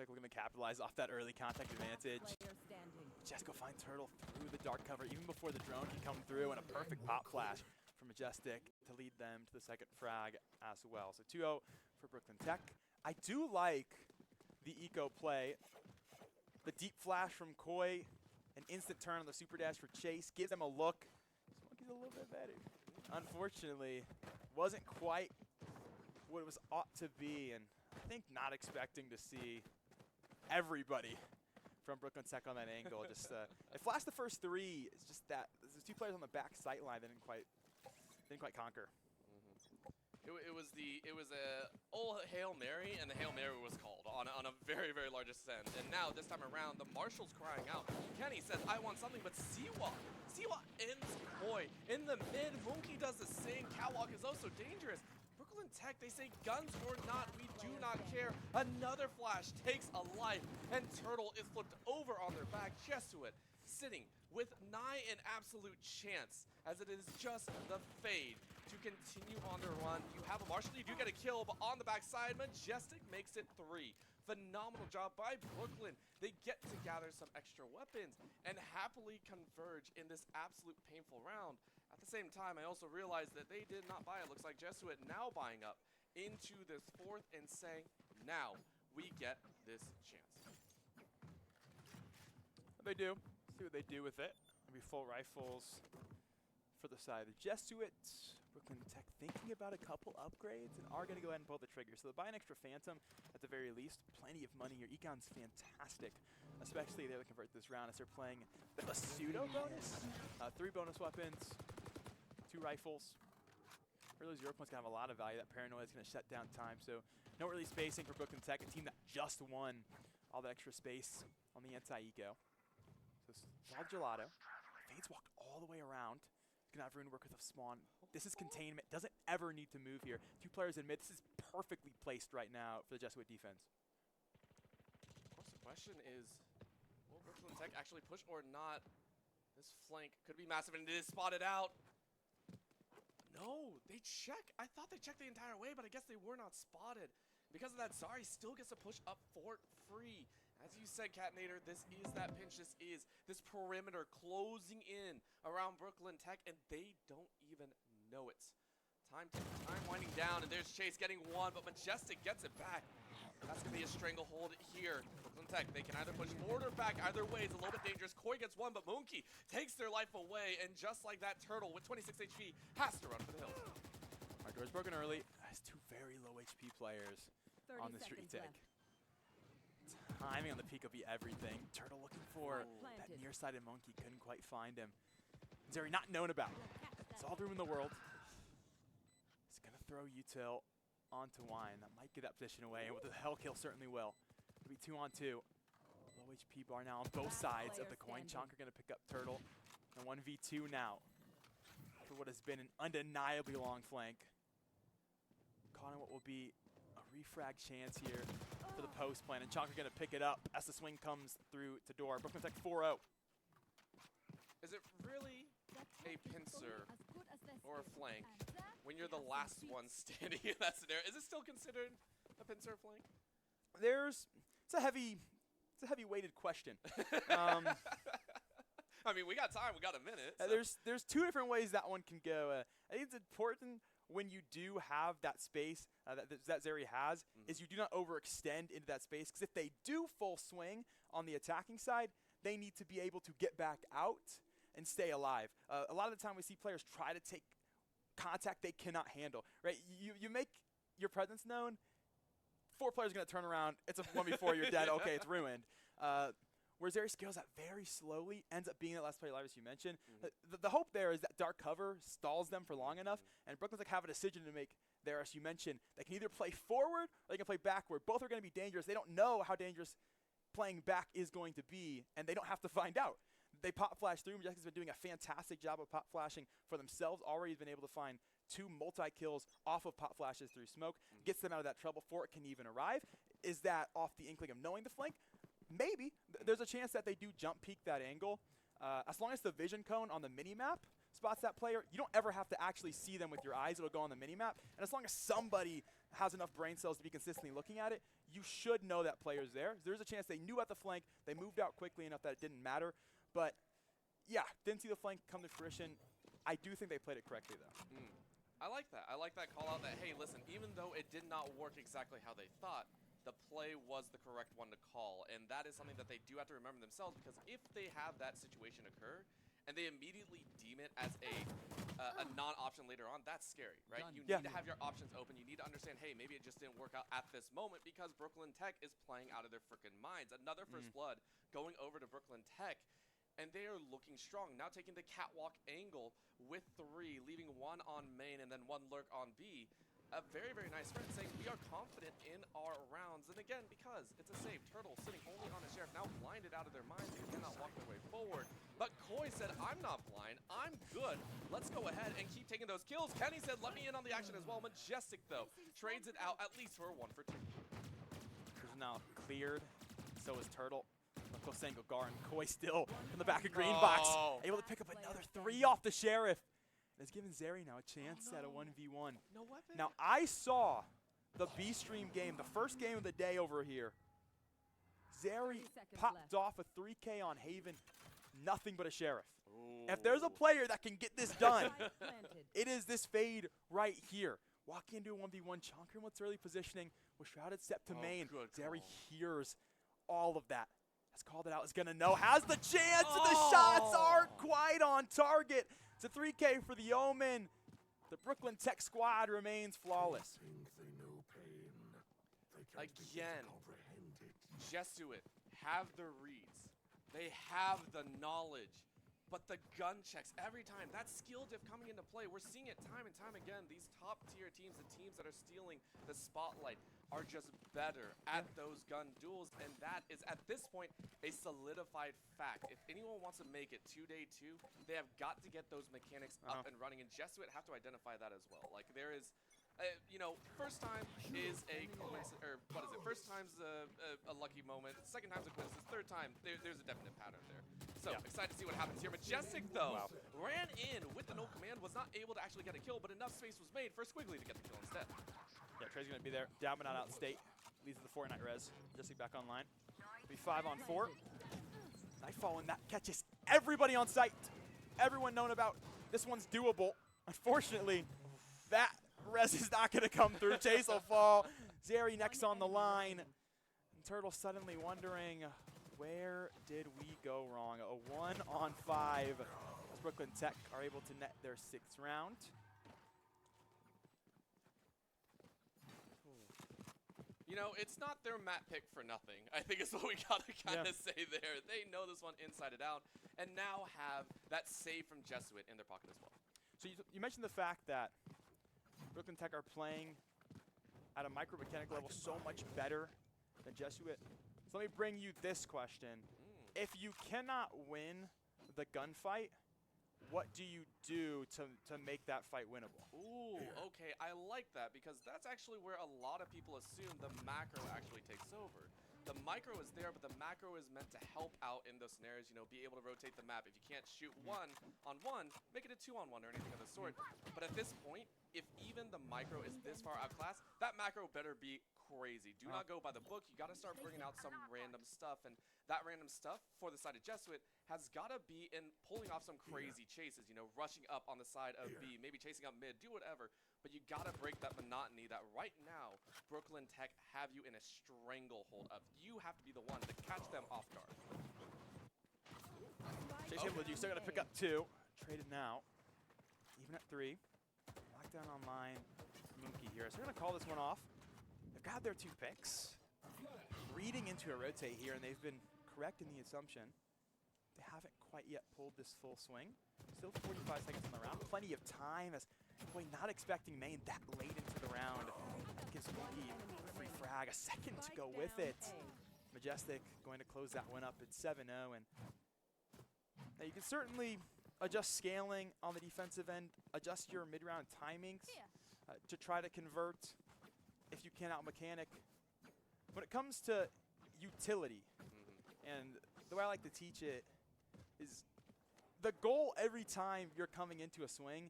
Pacific looking to capitalize off that early contact advantage. Player standing. Majestic will find Turtle through the dark cover even before the drone can come through, and a perfect pop flash for Majestic to lead them to the second frag as well. So 2-0 for Brooklyn Tech. I do like the eco play. The deep flash from Koi, an instant turn on the super dash for Chase, gives them a look. Smokey's a little bit better. Unfortunately, wasn't quite what it was ought to be, and I think not expecting to see everybody from Brooklyn Tech on that angle. Just it flashed the first three. It's just that there's two players on the back sight line that didn't quite conquer. It was a old Hail Mary, and the Hail Mary was called on a very, very large extent. And now, this time around, the Marshall's crying out. Kenny says, I want something, but Siwa ends Koi. In the mid, Monkey does the same. Catwalk is also dangerous. Brooklyn Tech, they say guns or not, we do not care. Another flash takes a life, and Turtle is flipped over on their back. Jesuit sitting with nigh an absolute chance, as it is just the fade to continue on their run. You have a Marshall, you do get a kill, but on the backside, Majestic makes it 3. Phenomenal job by Brooklyn. They get to gather some extra weapons and happily converge in this absolute painful round. At the same time, I also realized that they did not buy it. Looks like Jesuit now buying up into this fourth and saying, now we get this chance. They do. See what they do with it. Maybe full rifles for the side of the Jesuit. Brooklyn Tech thinking about a couple upgrades and are going to go ahead and pull the trigger. So they'll buy an extra Phantom at the very least. Plenty of money here. Econ's fantastic, especially they're to convert this round as they're playing a bit of a pseudo bonus. 3 bonus weapons, 2 rifles. Early 0 points going to have a lot of value. That paranoia is going to shut down time. So no early spacing for Brooklyn Tech, a team that just won all that extra space on the anti-eco. So Wild Gelato. Fades walked all the way around. Gonna have room to work with a spawn. This is containment. Doesn't ever need to move here. 2 players in mid. This is perfectly placed right now for the Jesuit defense. Of course, the question is, will Brooklyn Tech actually push or not? This flank could be massive, and it is spotted out. No, they check. I thought they checked the entire way, but I guess they were not spotted. Because of that, Zari still gets to push up for free. As you said, Catnator, this is that pinch. This is this perimeter closing in around Brooklyn Tech, and they don't even know it. Time winding down, and there's Chase getting one, but Majestic gets it back. That's going to be a stranglehold here. Brooklyn Tech, they can either push forward or back. Either way, it's a little bit dangerous. Koi gets one, but Monkey takes their life away, and just like that, Turtle with 26 HP has to run for the hills. All right, door's broken early. Has 2 very low HP players on this retake. Timing on the peak will be everything. Turtle looking for that nearsighted Monkey. Couldn't quite find him. Zeri not known about. It's all the room in the world. He's going to throw util onto Wine. That might get that position away. And with the hell kill, certainly will. It'll be 2-on-2. Low HP bar now on both sides of the coin. Chonk are going to pick up Turtle. And 1v2 now for what has been an undeniably long flank. Caught in what will be a refrag chance here for the post plan, and Chonk are going to pick it up as the swing comes through to door. Brooklyn Tech 4-0. Is it really a pincer or a flank when you're the last one standing in that scenario? Is it still considered a pincer or flank? It's a heavy weighted question. I mean, we got time. We got a minute. So. There's 2 different ways that one can go. I think it's important when you do have that space that Zeri has, is you do not overextend into that space, because if they do full swing on the attacking side, they need to be able to get back out and stay alive. A lot of the time we see players try to take contact they cannot handle, right? You make your presence known, 4 players are going to turn around, it's a 1v4, you're dead, okay, it's ruined. Whereas Zeri scales that very slowly, ends up being that last player alive, as you mentioned. The hope there is that dark cover stalls them for long enough, and Brooklyn's like have a decision to make there, as you mentioned. They can either play forward or they can play backward. Both are going to be dangerous. They don't know how dangerous playing back is going to be, and they don't have to find out. They pop flash through. Majestic's been doing a fantastic job of pop flashing for themselves. Already been able to find 2 multi-kills off of pop flashes through smoke. Gets them out of that trouble before it can even arrive. Is that off the inkling of knowing the flank? Maybe. There's a chance that they do jump peek that angle. As long as the vision cone on the mini-map spots that player, you don't ever have to actually see them with your eyes. It'll go on the mini-map. And as long as somebody has enough brain cells to be consistently looking at it, you should know that player's there. There's a chance they knew at the flank, they moved out quickly enough that it didn't matter. But yeah, didn't see the flank come to fruition. I do think they played it correctly though. I like that. I like that call out that, hey, listen, even though it did not work exactly how they thought, the play was the correct one to call. And that is something that they do have to remember themselves, because if they have that situation occur and they immediately deem it as a non-option later on, that's scary, right? You need to have your options open. You need to understand, hey, maybe it just didn't work out at this moment because Brooklyn Tech is playing out of their freaking minds. Another first blood going over to Brooklyn Tech. And they are looking strong. Now taking the catwalk angle with 3, leaving 1 on main and then 1 lurk on B. A very, very nice friend saying we are confident in our rounds. And again, because it's a save, Turtle sitting only on a sheriff, now blinded out of their minds. They cannot walk their way forward. But Koi said, I'm not blind. I'm good. Let's go ahead and keep taking those kills. Kenny said, let me in on the action as well. Majestic, though, trades it out at least for a 1 for 2. There's now cleared. So is Turtle. Kosengo Gar and Koi still in the back of green box. Able to pick up another 3 off the sheriff. And it's given Zeri now a chance at a 1v1. No weapon. Now I saw the B stream game, the first game of the day over here. Zeri popped off a 3K on Haven. Nothing but a sheriff. Ooh. If there's a player that can get this done, it is this fade right here. Walking into a 1v1, Chonker in what's early positioning with Shrouded step to main. Zeri hears all of that. Has called it out, is gonna know, has the chance, and the shots aren't quite on target. It's a 3K for the Omen. The Brooklyn Tech squad remains flawless. Again, Jesuit have the reads. They have the knowledge. But the gun checks every time, that skill diff coming into play, we're seeing it time and time again. These top tier teams, the teams that are stealing the spotlight, are just better at those gun duels. And that is, at this point, a solidified fact. If anyone wants to make it 2-day 2, they have got to get those mechanics up and running. And Jesuit have to identify that as well. Like, there is, you know, first time is a coincidence, or what is it? First time's a lucky moment. Second time's a coincidence. Third time, there's a definite pattern there. So excited to see what happens here. Majestic, though, ran in with the no command, was not able to actually get a kill, but enough space was made for Squiggly to get the kill instead. Yeah, Trey's going to be there. Down but not out state. Leads to the Fortnite res. Majestic back online. Be 5 on 4. Nightfall, and that catches everybody on site. Everyone known about. This one's doable. Unfortunately, that res is not going to come through. Chase will fall. Zeri next on the line. And Turtle suddenly wondering, where did we go wrong? A 1 on 5. As Brooklyn Tech are able to net their 6th round. You know, it's not their map pick for nothing. I think is what we gotta kind of say there. They know this one inside and out, and now have that save from Jesuit in their pocket as well. So you mentioned the fact that Brooklyn Tech are playing at a micro-mechanic level so much better than Jesuit. So let me bring you this question. If you cannot win the gunfight, what do you do to make that fight winnable? Ooh, okay, I like that, because that's actually where a lot of people assume the macro actually takes over. The micro is there, but the macro is meant to help out in those scenarios, you know, be able to rotate the map. If you can't shoot 1-on-1, make it a 2-on-1 or anything of the sort. But at this point, if even the micro is this far outclassed, that macro better be crazy. Do not go by the book. You got to start bringing out some random stuff, and that random stuff for the side of Jesuit has got to be in pulling off some crazy chases, you know, rushing up on the side of B, maybe chasing up mid, do whatever. But you got to break that monotony that right now Brooklyn Tech have you in a stranglehold of. You have to be the one to catch them off guard. Chase able to do, still got to pick up 2. Traded now. Even at 3. Lockdown online. Monkey here. So they're going to call this one off. They've got their 2 picks. Reading into a rotate here, and they've been correct in the assumption. They haven't quite yet pulled this full swing. Still 45 seconds on the round. Plenty of time, as boy, not expecting main that late into the round. That gives Monkey a free frag, a second to go with it. Majestic going to close that one up at 7-0. And now you can certainly adjust scaling on the defensive end, adjust your mid-round timings to try to convert if you can out mechanic. When it comes to utility, and the way I like to teach it is the goal every time you're coming into a swing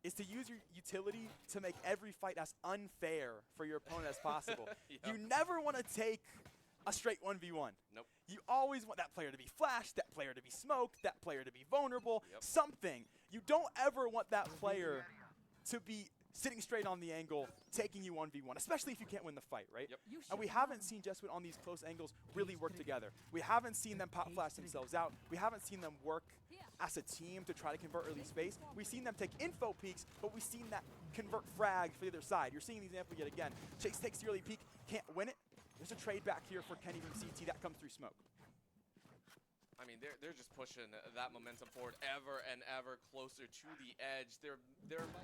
is to use your utility to make every fight as unfair for your opponent as possible. Yep. You never want to take a straight 1v1. Nope. You always want that player to be flashed, that player to be smoked, that player to be vulnerable, Yep. something. You don't ever want that player to be sitting straight on the angle, taking you 1v1, especially if you can't win the fight, right? Yep. And we haven't seen Jesuit on these close angles really work together. We haven't seen them pop flash themselves out. We haven't seen them work as a team to try to convert early space. We've seen them take info peeks, but we've seen that convert frag for the other side. You're seeing the example yet again. Chase takes the early peek, can't win it. There's a trade back here for Kenny from CT that comes through smoke. I mean, they're just pushing that momentum forward ever and ever closer to the edge. Their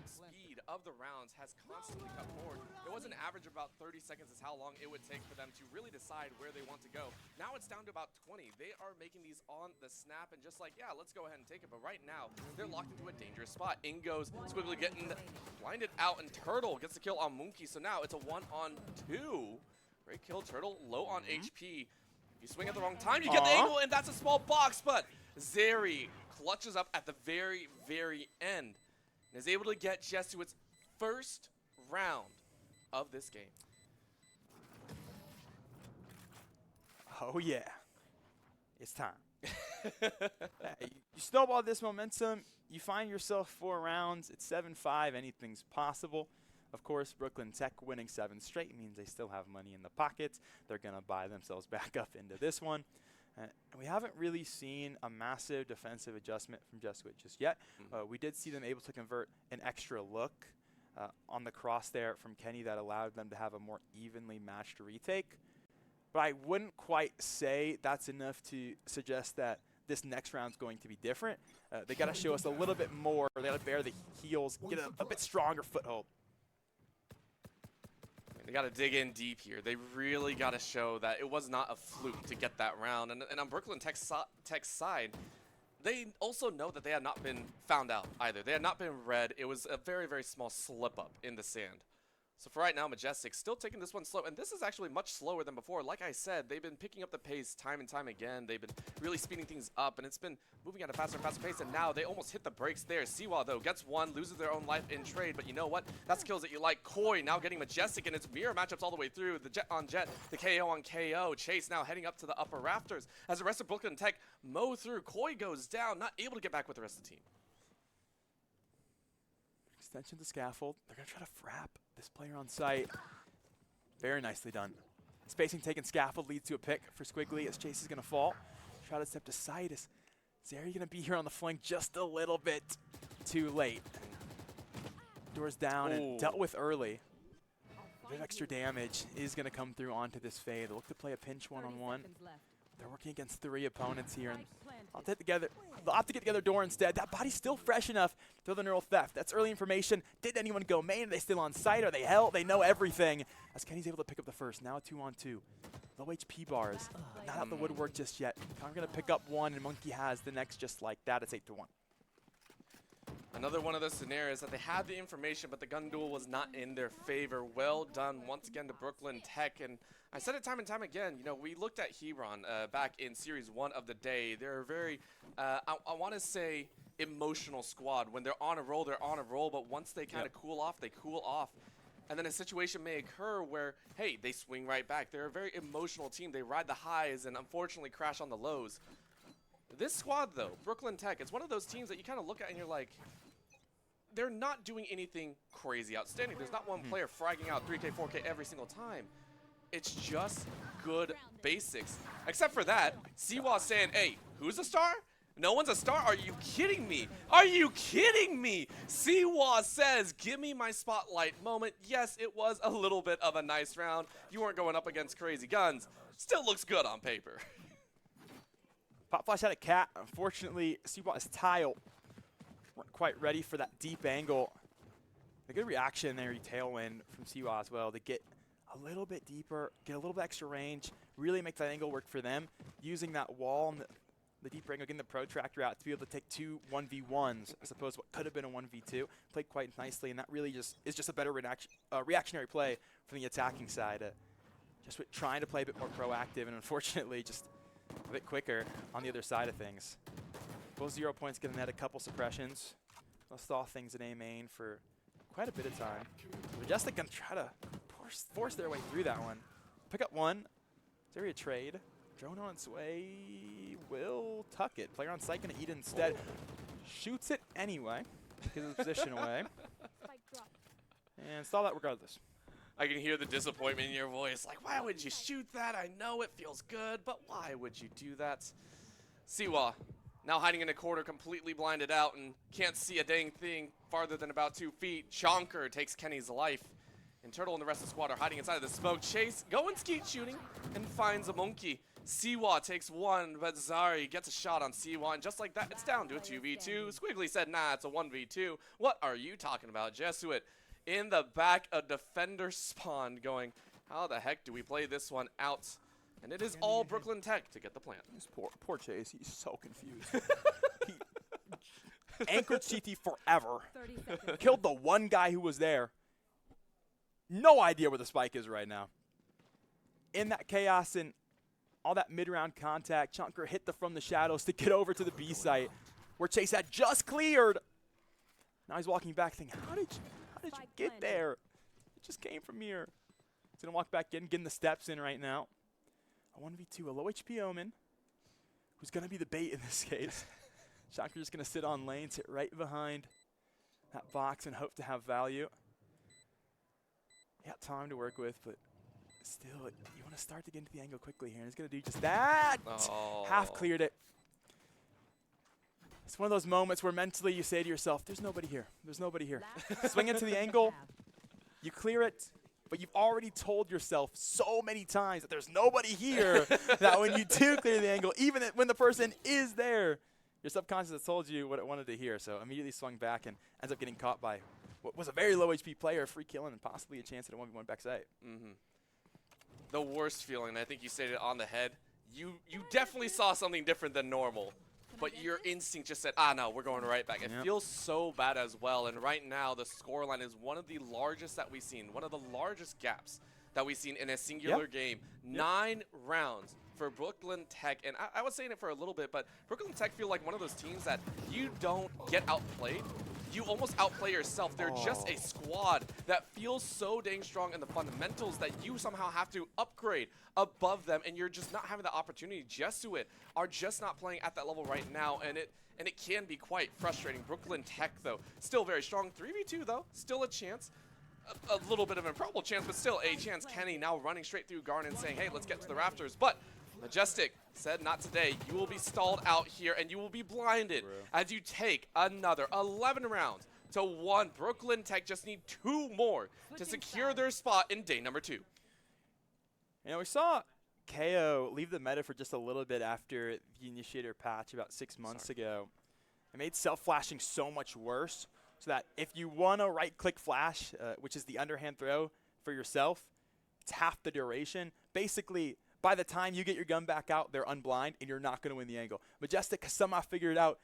speed of the rounds has constantly cut forward. It was an average of about 30 seconds is how long it would take for them to really decide where they want to go. Now it's down to about 20. They are making these on the snap and just like, yeah, let's go ahead and take it. But right now, they're locked into a dangerous spot. In goes Squiggly getting blinded out, and Turtle gets the kill on Monkey. So now it's a 1-on-2. Great kill, Turtle, low on HP. You swing at the wrong time, you get the angle, and that's a small box, but Zeri clutches up at the very, very end and is able to get Jesuit's first round of this game. Oh yeah, it's time. You snowball this momentum, you find yourself 4 rounds, it's 7-5, anything's possible. Of course, Brooklyn Tech winning 7 straight means they still have money in the pockets. They're going to buy themselves back up into this one. And we haven't really seen a massive defensive adjustment from Jesuit just yet. We did see them able to convert an extra look on the cross there from Kenny that allowed them to have a more evenly matched retake. But I wouldn't quite say that's enough to suggest that this next round's going to be different. They got to show us a little bit more. They got to bear the heels, get a bit stronger foothold. They got to dig in deep here. They really got to show that it was not a fluke to get that round. And on Brooklyn Tech's side, they also know that they had not been found out either. They had not been read. It was a very, very small slip up in the sand. So for right now, Majestic still taking this one slow, and this is actually much slower than before. Like I said, they've been picking up the pace time and time again. They've been really speeding things up, and it's been moving at a faster and faster pace, and now they almost hit the brakes there. Siwa, though, gets one, loses their own life in trade, but you know what? That's kills that you like. Koi now getting Majestic, and it's mirror matchups all the way through. The Jet on Jet, the KO on KO. Chase now heading up to the upper rafters. As the rest of Brooklyn Tech mow through, Koi goes down, not able to get back with the rest of the team. Extension to scaffold. They're going to try to frap this player on site. Very nicely done. Spacing taken scaffold leads to a pick for Squiggly as Chase is going to fall. Try to step to side. Is Zeri going to be here on the flank just a little bit too late? Doors down and dealt with early. A bit of extra damage is going to come through onto this fade. They look to play a pinch one-on-one. They're working against 3 opponents here, and they'll have to get together door instead. That body's still fresh enough to throw the neural theft. That's early information. Did anyone go main? Are they still on site? Are they held? They know everything. As Kenny's able to pick up the first. Now a 2-on-2. Low HP bars. Not out the woodwork just yet. I'm going to pick up one, and Monkey has the next just like that. It's 8-1. Another one of those scenarios that they had the information, but the gun duel was not in their favor. Well done once again to Brooklyn Tech. And I said it time and time again, you know, we looked at Hebron back in Series 1 of the day. They're a very, I want to say, emotional squad. When they're on a roll, they're on a roll. But once they kind of cool off, they cool off. And then a situation may occur where, hey, they swing right back. They're a very emotional team. They ride the highs and unfortunately crash on the lows. This squad, though, Brooklyn Tech, it's one of those teams that you kind of look at and you're like, they're not doing anything crazy outstanding. There's not one player fragging out 3K, 4K every single time. It's just good basics. Except for that, Siwa saying, hey, who's a star? No one's a star? Are you kidding me? Are you kidding me? Siwa says, give me my spotlight moment. Yes, it was a little bit of a nice round. You weren't going up against crazy guns. Still looks good on paper. Pop flash out at Cat. Unfortunately, Siwa's tile weren't quite ready for that deep angle. A good reaction there, tailwind from Siwa as well to get a little bit deeper, get a little bit extra range, really make that angle work for them. Using that wall and the deeper angle, getting the protractor out to be able to take 2 1v1s as opposed to what could have been a 1v2. Played quite nicely, and that really just is just a better reactionary play from the attacking side. Just trying to play a bit more proactive, and unfortunately just a bit quicker on the other side of things. Both 0 points, getting that a couple suppressions. They'll stall things in A main for quite a bit of time. Majestic gonna try to force their way through that one. Pick up one. Is there a trade? Drone on its way. Will tuck it. Player on site gonna eat it instead. Shoots it anyway. Gives his position away. And stall that regardless. I can hear the disappointment in your voice. Like, why would you shoot that? I know it feels good, but why would you do that? Siwa, now hiding in a corner, completely blinded out and can't see a dang thing farther than about 2 feet. Chonker takes Kenny's life. And Turtle and the rest of the squad are hiding inside of the smoke. Chase going skeet shooting and finds a monkey. Siwa takes one, but Zari gets a shot on Siwa, and just like that, it's down to a 2v2. Squiggly said, nah, it's a 1v2. What are you talking about, Jesuit? In the back, a defender spawned going, how the heck do we play this one out? And it is all Brooklyn Tech to get the plant. This poor Chase, he's so confused. He anchored CT forever. 30 seconds. Killed the one guy who was there. No idea where the spike is right now. In that chaos and all that mid-round contact, Chunker hit the from the shadows to get over to the B site where Chase had just cleared. Now he's walking back thinking, how did you get there? It just came from here. He's going to walk back in, getting the steps in right now. A 1v2, a low HP Omen, who's going to be the bait in this case. Chunker just going to sit on lane, sit right behind that box and hope to have value. Got time to work with, but still, you want to start to get into the angle quickly here, and he's going to do just that. Oh. Half cleared it. It's one of those moments where mentally you say to yourself, there's nobody here. There's nobody here. Swing into the angle, you clear it, but you've already told yourself so many times that there's nobody here that when you do clear the angle, even when the person is there, your subconscious has told you what it wanted to hear. So immediately swung back and ends up getting caught by what was a very low HP player, free killing, and possibly a chance at a 1v1 backside. The worst feeling, I think you stated it on the head. You definitely saw something different than normal, but your instinct just said, no, we're going right back. It feels so bad as well, and right now the scoreline is one of the largest that we've seen, one of the largest gaps that we've seen in a singular game. 9 rounds for Brooklyn Tech, and I was saying it for a little bit, but Brooklyn Tech feel like one of those teams that you don't get outplayed. You almost outplay yourself. They're just a squad that feels so dang strong in the fundamentals that you somehow have to upgrade above them, and you're just not having the opportunity. Jesuit are just not playing at that level right now, and it can be quite frustrating. Brooklyn Tech, though, still very strong. 3v2, though, still a chance. A little bit of an improbable chance, but still a chance. Kenny now running straight through Garnet saying, hey, let's get to the rafters. But Majestic said not today. You will be stalled out here, and you will be blinded as you take another 11 rounds to 1. Brooklyn Tech just need 2 more to secure their spot in day number 2. You know, we saw KO leave the meta for just a little bit after the initiator patch about 6 months ago. It made self-flashing so much worse, so that if you want to right-click flash, which is the underhand throw for yourself, it's half the duration. Basically, by the time you get your gun back out, they're unblind, and you're not going to win the angle. Majestic has somehow figured out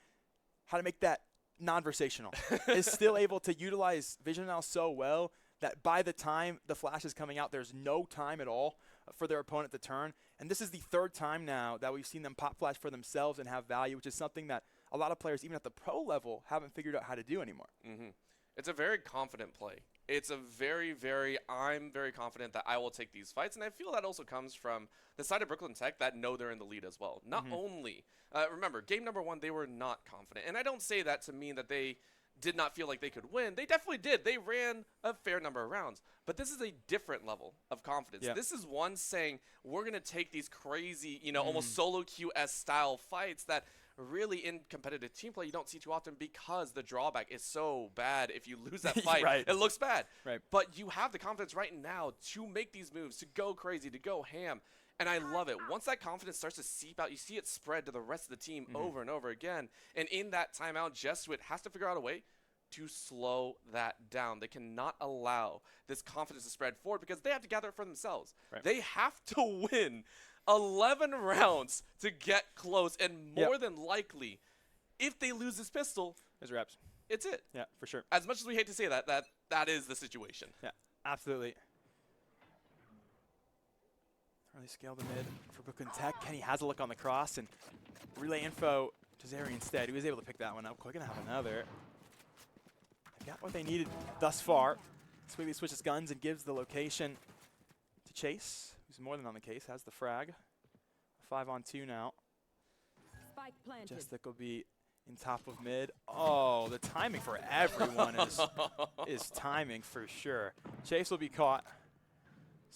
how to make that non-versational. Is still able to utilize Vision now so well that by the time the flash is coming out, there's no time at all for their opponent to turn. And this is the 3rd time now that we've seen them pop flash for themselves and have value, which is something that a lot of players, even at the pro level, haven't figured out how to do anymore. It's a very confident play. It's a I'm very confident that I will take these fights, and I feel that also comes from the side of Brooklyn Tech that know they're in the lead as well. Not only, remember, game number 1, they were not confident, and I don't say that to mean that they did not feel like they could win. They definitely did. They ran a fair number of rounds, but this is a different level of confidence. This is one saying, we're going to take these crazy, almost solo QS style fights that really in competitive team play you don't see too often because the drawback is so bad. If you lose that fight, it looks bad. But you have the confidence right now to make these moves, to go crazy, to go ham. And I love it. Once that confidence starts to seep out, you see it spread to the rest of the team over and over again. And in that timeout, Jesuit has to figure out a way to slow that down. They cannot allow this confidence to spread forward because they have to gather it for themselves. They have to win 11 rounds to get close, and more than likely, if they lose this pistol, there's reps. It's it. Yeah, for sure. As much as we hate to say that, that is the situation. Yeah, absolutely. Really scale the mid for Brooklyn Tech. Kenny has a look on the cross, and relay info to Zeri instead. He was able to pick that one up quick and have another. got what they needed thus far. Squiggly switches guns and gives the location to Chase, who's more than on the case, has the frag. 5-on-2 now. Spike planted. Jessuit will be in top of mid. Oh, the timing for everyone is timing for sure. Chase will be caught.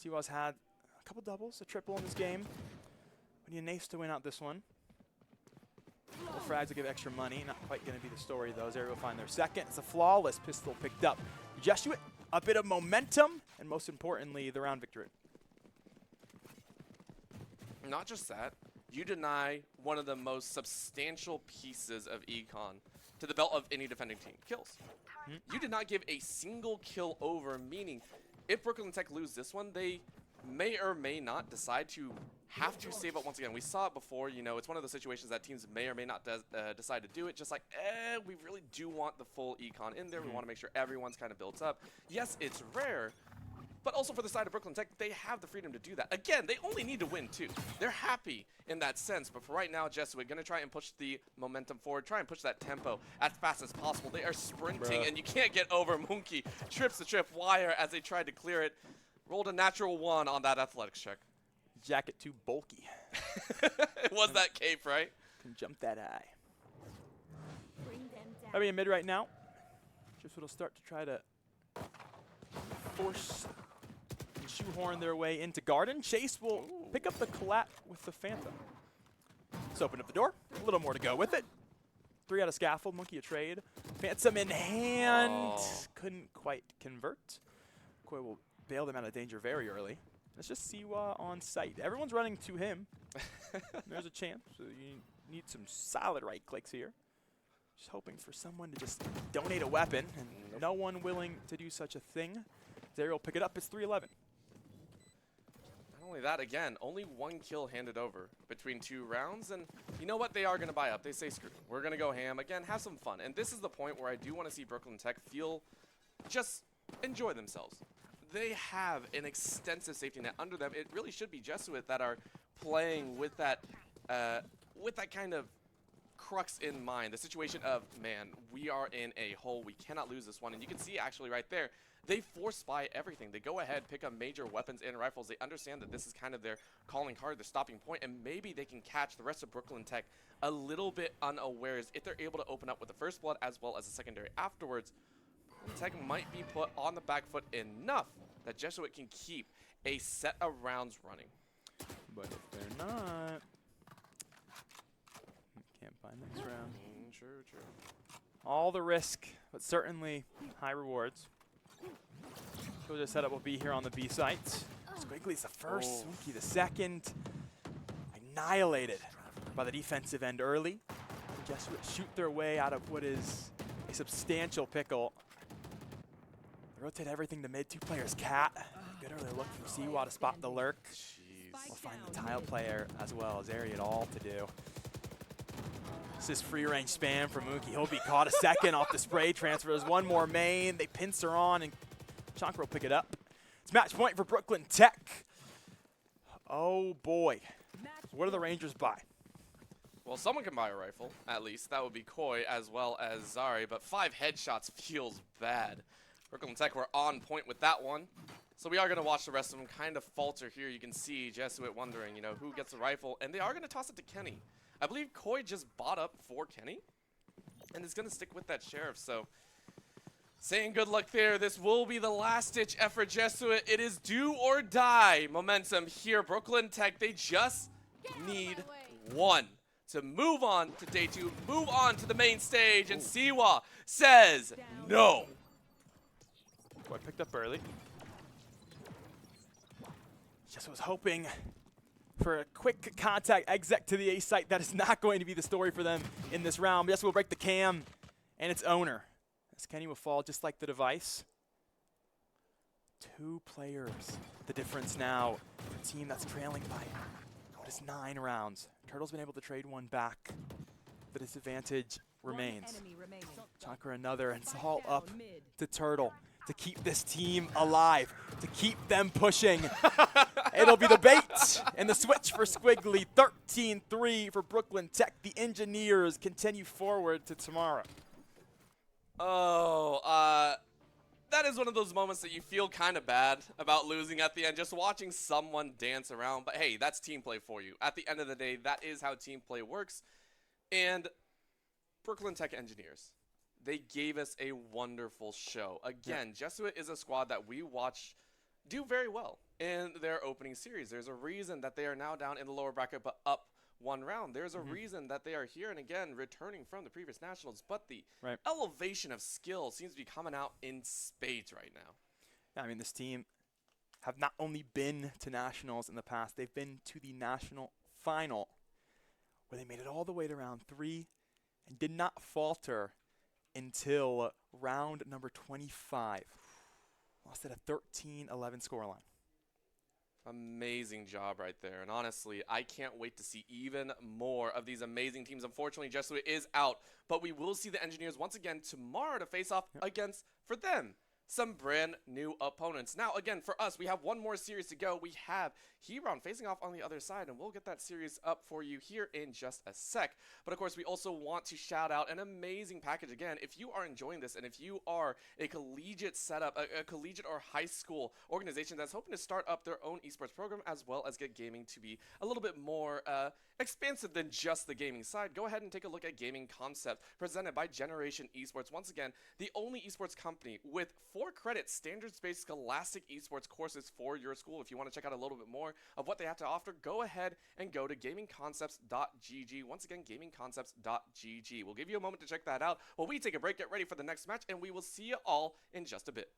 Siwa's had a couple doubles, a triple in this game. We need an ace to win out this one. The frags will give extra money. Not quite going to be the story, though. Zeri will find their second. It's a flawless pistol picked up. Jesuit, a bit of momentum, and most importantly, the round victory. Not just that, you deny one of the most substantial pieces of econ to the belt of any defending team, kills. You did not give a single kill over, meaning if Brooklyn Tech lose this one, they may or may not decide to have to save up once again. We saw it before, you know, it's one of those situations that teams may or may not decide to do it, just like, we really do want the full econ in there. We want to make sure everyone's kind of built up. Yes, it's rare, but also for the side of Brooklyn Tech, they have the freedom to do that. Again, they only need to win too. They're happy in that sense, but for right now, Jesuit going to try and push the momentum forward, try and push that tempo as fast as possible. They are sprinting, and you can't get over. Monkey trips the trip wire as they tried to clear it. Rolled a natural 1 on that athletics check. Jacket too bulky. It was that cape, right? Can jump that high. Bring them down. Heavy in mid right now. Jesuit will start to try to force and shoehorn their way into Garden. Chase will pick up the collat with the Phantom. Let's open up the door. A little more to go with it. 3 out of scaffold. Monkey a trade. Phantom in hand. Oh. Couldn't quite convert. Koi will bail them out of danger very early. It's just Siwa on site. Everyone's running to him. There's a chance. So you need some solid right clicks here. Just hoping for someone to just donate a weapon, and no one willing to do such a thing. Zeri will pick it up. It's 3-11. Not only that, again, only 1 kill handed over between 2 rounds, and you know what? They are going to buy up. They say, screw it. We're going to go ham. Again, have some fun. And this is the point where I do want to see Brooklyn Tech just enjoy themselves. They have an extensive safety net under them. It really should be Jesuit that are playing with that kind of crux in mind. The situation of, man, we are in a hole. We cannot lose this one. And you can see actually right there, they force spy everything. They go ahead, pick up major weapons and rifles. They understand that this is kind of their calling card, their stopping point, and maybe they can catch the rest of Brooklyn Tech a little bit unawares if they're able to open up with the first blood as well as the secondary afterwards. Brooklyn Tech might be put on the back foot enough that Jesuit can keep a set of rounds running. But if they're not, can't find next round. True. All the risk, but certainly high rewards. Shoulder setup will be here on the B site. Squiggly's the first, Monkey the second. Annihilated by the defensive end early. Jesuit shoot their way out of what is a substantial pickle. They rotate everything to mid. 2 players cat. Good early look from Siwa to spot the lurk. We'll find the tile player as well as Ari all to do. This is free range spam from Mookie. He'll be caught a second off the spray transfer. There's 1 more main. They pincer on and Chankra will pick it up. It's match point for Brooklyn Tech. Oh boy. What do the Rangers buy? Well, someone can buy a rifle, at least. That would be Koi as well as Zari, but 5 headshots feels bad. Brooklyn Tech were on point with that one. So we are going to watch the rest of them kind of falter here. You can see Jesuit wondering, you know, who gets the rifle, and they are going to toss it to Kenny. I believe Koi just bought up for Kenny, and is going to stick with that Sheriff, so saying good luck there. This will be the last-ditch effort, Jesuit. It is do or die momentum here. Brooklyn Tech, they just need 1 to move on to day 2, move on to the main stage, and Siwa says no. Boy picked up early. Just was hoping for a quick contact exec to the A site. That is not going to be the story for them in this round. Yes, we'll break the cam and its owner. As Kenny will fall just like the device. 2 players. The difference now. A team that's trailing by what is 9 rounds. Turtle's been able to trade 1 back. The disadvantage remains. Chankra another, and it's all up to Turtle to keep this team alive, to keep them pushing. It'll be the bait and the switch for Squiggly. 13-3 for Brooklyn Tech. The Engineers continue forward to tomorrow. Oh, that is one of those moments that you feel kind of bad about losing at the end, just watching someone dance around. But hey, that's team play for you. At the end of the day, that is how team play works. And Brooklyn Tech Engineers, they gave us a wonderful show. Again, Jesuit is a squad that we watch do very well in their opening series. There's a reason that they are now down in the lower bracket but up one round. There's a reason that they are here and again returning from the previous nationals, but the elevation of skill seems to be coming out in spades right now. Yeah, I mean, this team have not only been to nationals in the past, they've been to the national final where they made it all the way to round 3 and did not falter until round number 25. Lost at a 13-11 scoreline. Amazing job right there. And honestly, I can't wait to see even more of these amazing teams. Unfortunately, Jesuit is out, but we will see the Engineers once again tomorrow to face off against, for them, some brand new opponents. Now, again, for us, we have one more series to go. We have Heron facing off on the other side, and we'll get that series up for you here in just a sec. But of course, we also want to shout out an amazing package. Again, if you are enjoying this, and if you are a collegiate setup, a collegiate or high school organization that's hoping to start up their own esports program, as well as get gaming to be a little bit more expansive than just the gaming side, go ahead and take a look at Gaming Concept, presented by Generation Esports. Once again, the only esports company with 4 credit standards-based scholastic esports courses for your school. If you want to check out a little bit more of what they have to offer, go ahead and go to gamingconcepts.gg. Once again, gamingconcepts.gg. We'll give you a moment to check that out while we take a break, get ready for the next match, and we will see you all in just a bit.